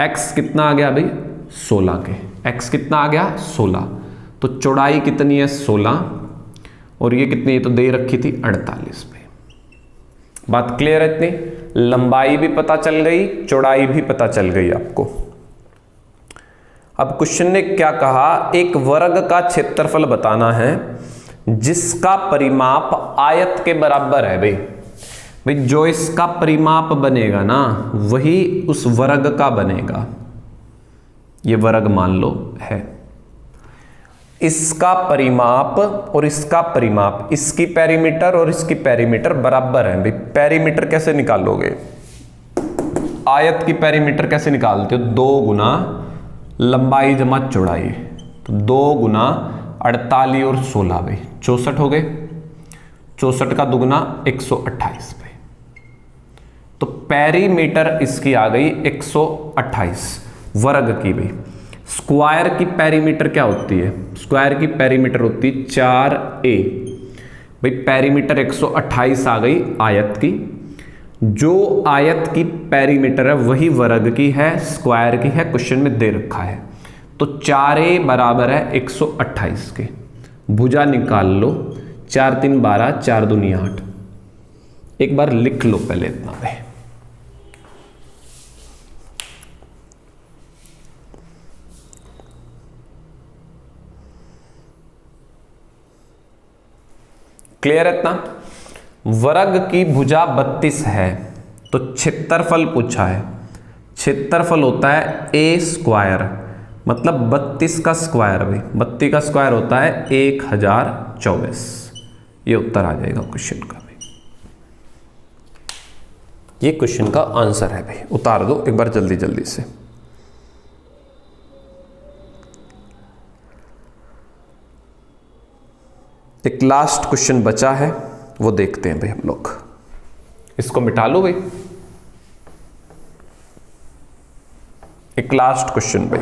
x कितना आ गया भाई 16 के, x कितना आ गया 16, तो चौड़ाई कितनी है 16 और ये कितनी, तो दे रखी थी 48 पे। बात क्लियर है इतनी, लंबाई भी पता चल गई, चौड़ाई भी पता चल गई आपको। अब क्वेश्चन ने क्या कहा, एक वर्ग का क्षेत्रफल बताना है जिसका परिमाप आयत के बराबर है। भाई जो इसका परिमाप बनेगा ना वही उस वर्ग का बनेगा। ये वर्ग मान लो है, इसका परिमाप और इसका परिमाप, इसकी पेरीमीटर और इसकी पेरीमीटर बराबर है। भाई पेरीमीटर कैसे निकालोगे, आयत की पेरीमीटर कैसे निकालते हो, 2 गुना लंबाई जमा चौड़ाई, तो 2 गुना 48 और 16 भाई 64 हो गए, 64 का दुगुना 128 पे, तो पेरीमीटर इसकी आ गई 128 वर्ग की। भाई स्क्वायर की पेरीमीटर क्या होती है, स्क्वायर की पेरीमीटर होती है 4a। भाई पेरीमीटर 128 आ गई आयत की, जो आयत की पेरीमीटर है वही वर्ग की है, स्क्वायर की है, क्वेश्चन में दे रखा है। तो 4a बराबर है 128 के, भुजा निकाल लो, 4 3 12, 4 दूनी 8। एक बार लिख लो पहले इतना पे, क्लियर है इतना। वर्ग की भुजा 32 है, तो क्षेत्रफल पूछा है, क्षेत्रफल होता है a स्क्वायर, मतलब 32 का स्क्वायर। भाई 32 का स्क्वायर होता है 1024, ये उत्तर आ जाएगा क्वेश्चन का। भाई ये क्वेश्चन का आंसर है। भाई उतार दो एक बार जल्दी जल्दी से। एक लास्ट क्वेश्चन बचा है, वो देखते हैं भाई हम लोग। इसको मिटा लो भाई, एक लास्ट क्वेश्चन भाई।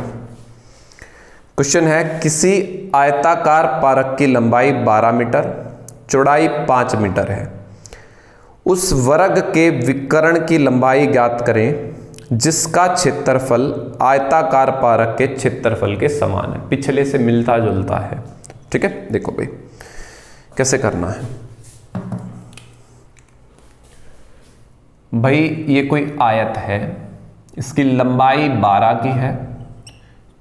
क्वेश्चन है, किसी आयताकार पारक की लंबाई 12 मीटर, चौड़ाई 5 मीटर है। उस वर्ग के विकर्ण की लंबाई ज्ञात करें जिसका क्षेत्रफल आयताकार पारक के क्षेत्रफल के समान है। पिछले से मिलता जुलता है, ठीक है। देखो भाई कैसे करना है। भाई ये कोई आयत है, इसकी लंबाई 12 की है,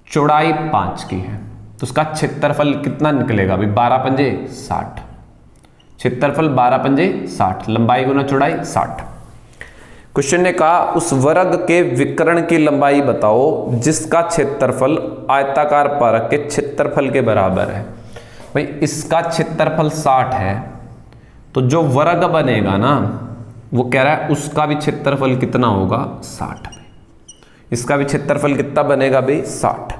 चौड़ाई 5 की है, तो उसका क्षेत्रफल कितना निकलेगा भाई 12 पंजे 60, क्षेत्रफल 12 पंजे 60, लंबाई गुना चौड़ाई 60। क्वेश्चन ने कहा उस वर्ग के विकर्ण की लंबाई बताओ जिसका क्षेत्रफल आयताकार पारक के क्षेत्रफल के बराबर है। भाई इसका क्षेत्रफल 60 है, तो जो वर्ग बनेगा ना वो कह रहा है उसका भी क्षेत्रफल कितना होगा 60। इसका भी क्षेत्रफल कितना बनेगा भाई 60।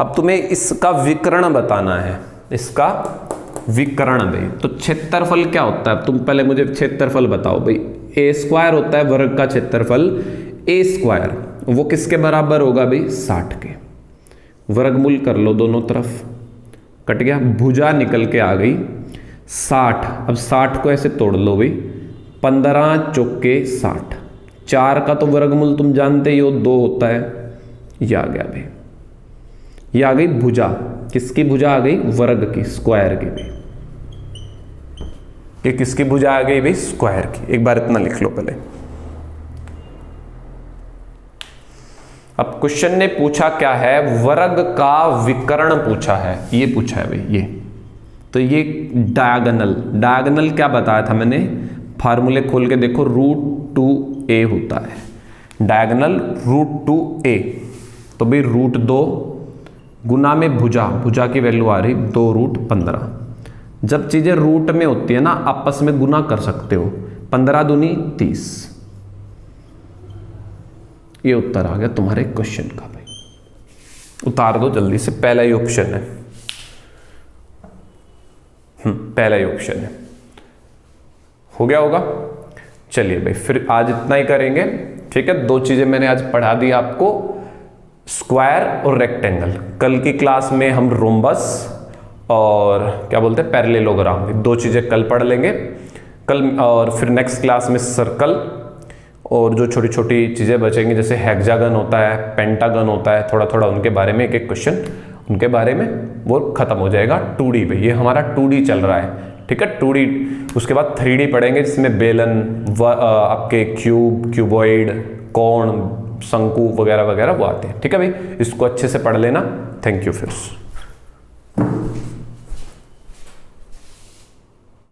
अब तुम्हें इसका विकर्ण बताना है, इसका विकर्ण भाई। तो क्षेत्रफल क्या होता है, तुम पहले मुझे क्षेत्रफल बताओ भाई। ए स्क्वायर होता है वर्ग का क्षेत्रफल, ए स्क्वायर, वो किसके बराबर होगा भाई 60 के। वर्गमूल कर लो दोनों तरफ, कट गया, भुजा निकल के आ गई 60। अब 60 को ऐसे तोड़ लो भाई, 15 चौके 60, 4 का तो वर्गमूल तुम जानते ही हो 2 होता है, ये आ गया भाई, ये आ गई भुजा। किसकी भुजा आ गई, वर्ग की, स्क्वायर की भी। ये किसकी भुजा आ गई भाई, स्क्वायर की। एक बार इतना लिख लो पहले। अब क्वेश्चन ने पूछा क्या है, वर्ग का विकर्ण पूछा है, ये पूछा है भाई ये। तो ये डायगोनल, डायगोनल क्या बताया था मैंने, फार्मूले खोल के देखो, √2a होता है डायगोनल, √2a। तो भाई √2 गुना में भुजा, भुजा की वैल्यू आ रही 2√15। जब चीजें रूट में होती है ना आपस में गुना कर सकते हो, 15 दूनी 30। ये उत्तर आ गया तुम्हारे क्वेश्चन का भाई। उतार दो जल्दी से, पहला ही ऑप्शन है, पहला ही ऑप्शन है। हो गया होगा। चलिए भाई फिर आज इतना ही करेंगे, ठीक है। 2 चीजें मैंने आज पढ़ा दी आपको, स्क्वायर और रेक्टेंगल। कल की क्लास में हम रोम्बस और क्या बोलते हैं पैरेललोग्राम, 2 चीजें कल पढ़ लेंगे कल। और फिर नेक्स्ट क्लास में सर्कल, और जो छोटी छोटी चीज़ें बचेंगी जैसे हेक्सागन होता है, पेंटागन होता है, थोड़ा थोड़ा उनके बारे में एक एक क्वेश्चन उनके बारे में वो खत्म हो जाएगा 2D पे। ये हमारा 2D चल रहा है, ठीक है 2D। उसके बाद 3D पढ़ेंगे जिसमें बेलन, आपके क्यूब, क्यूबॉइड, कोण, शंकु वगैरह वगैरह वो आते हैं, ठीक है भाई। इसको अच्छे से पढ़ लेना। Thank you friends.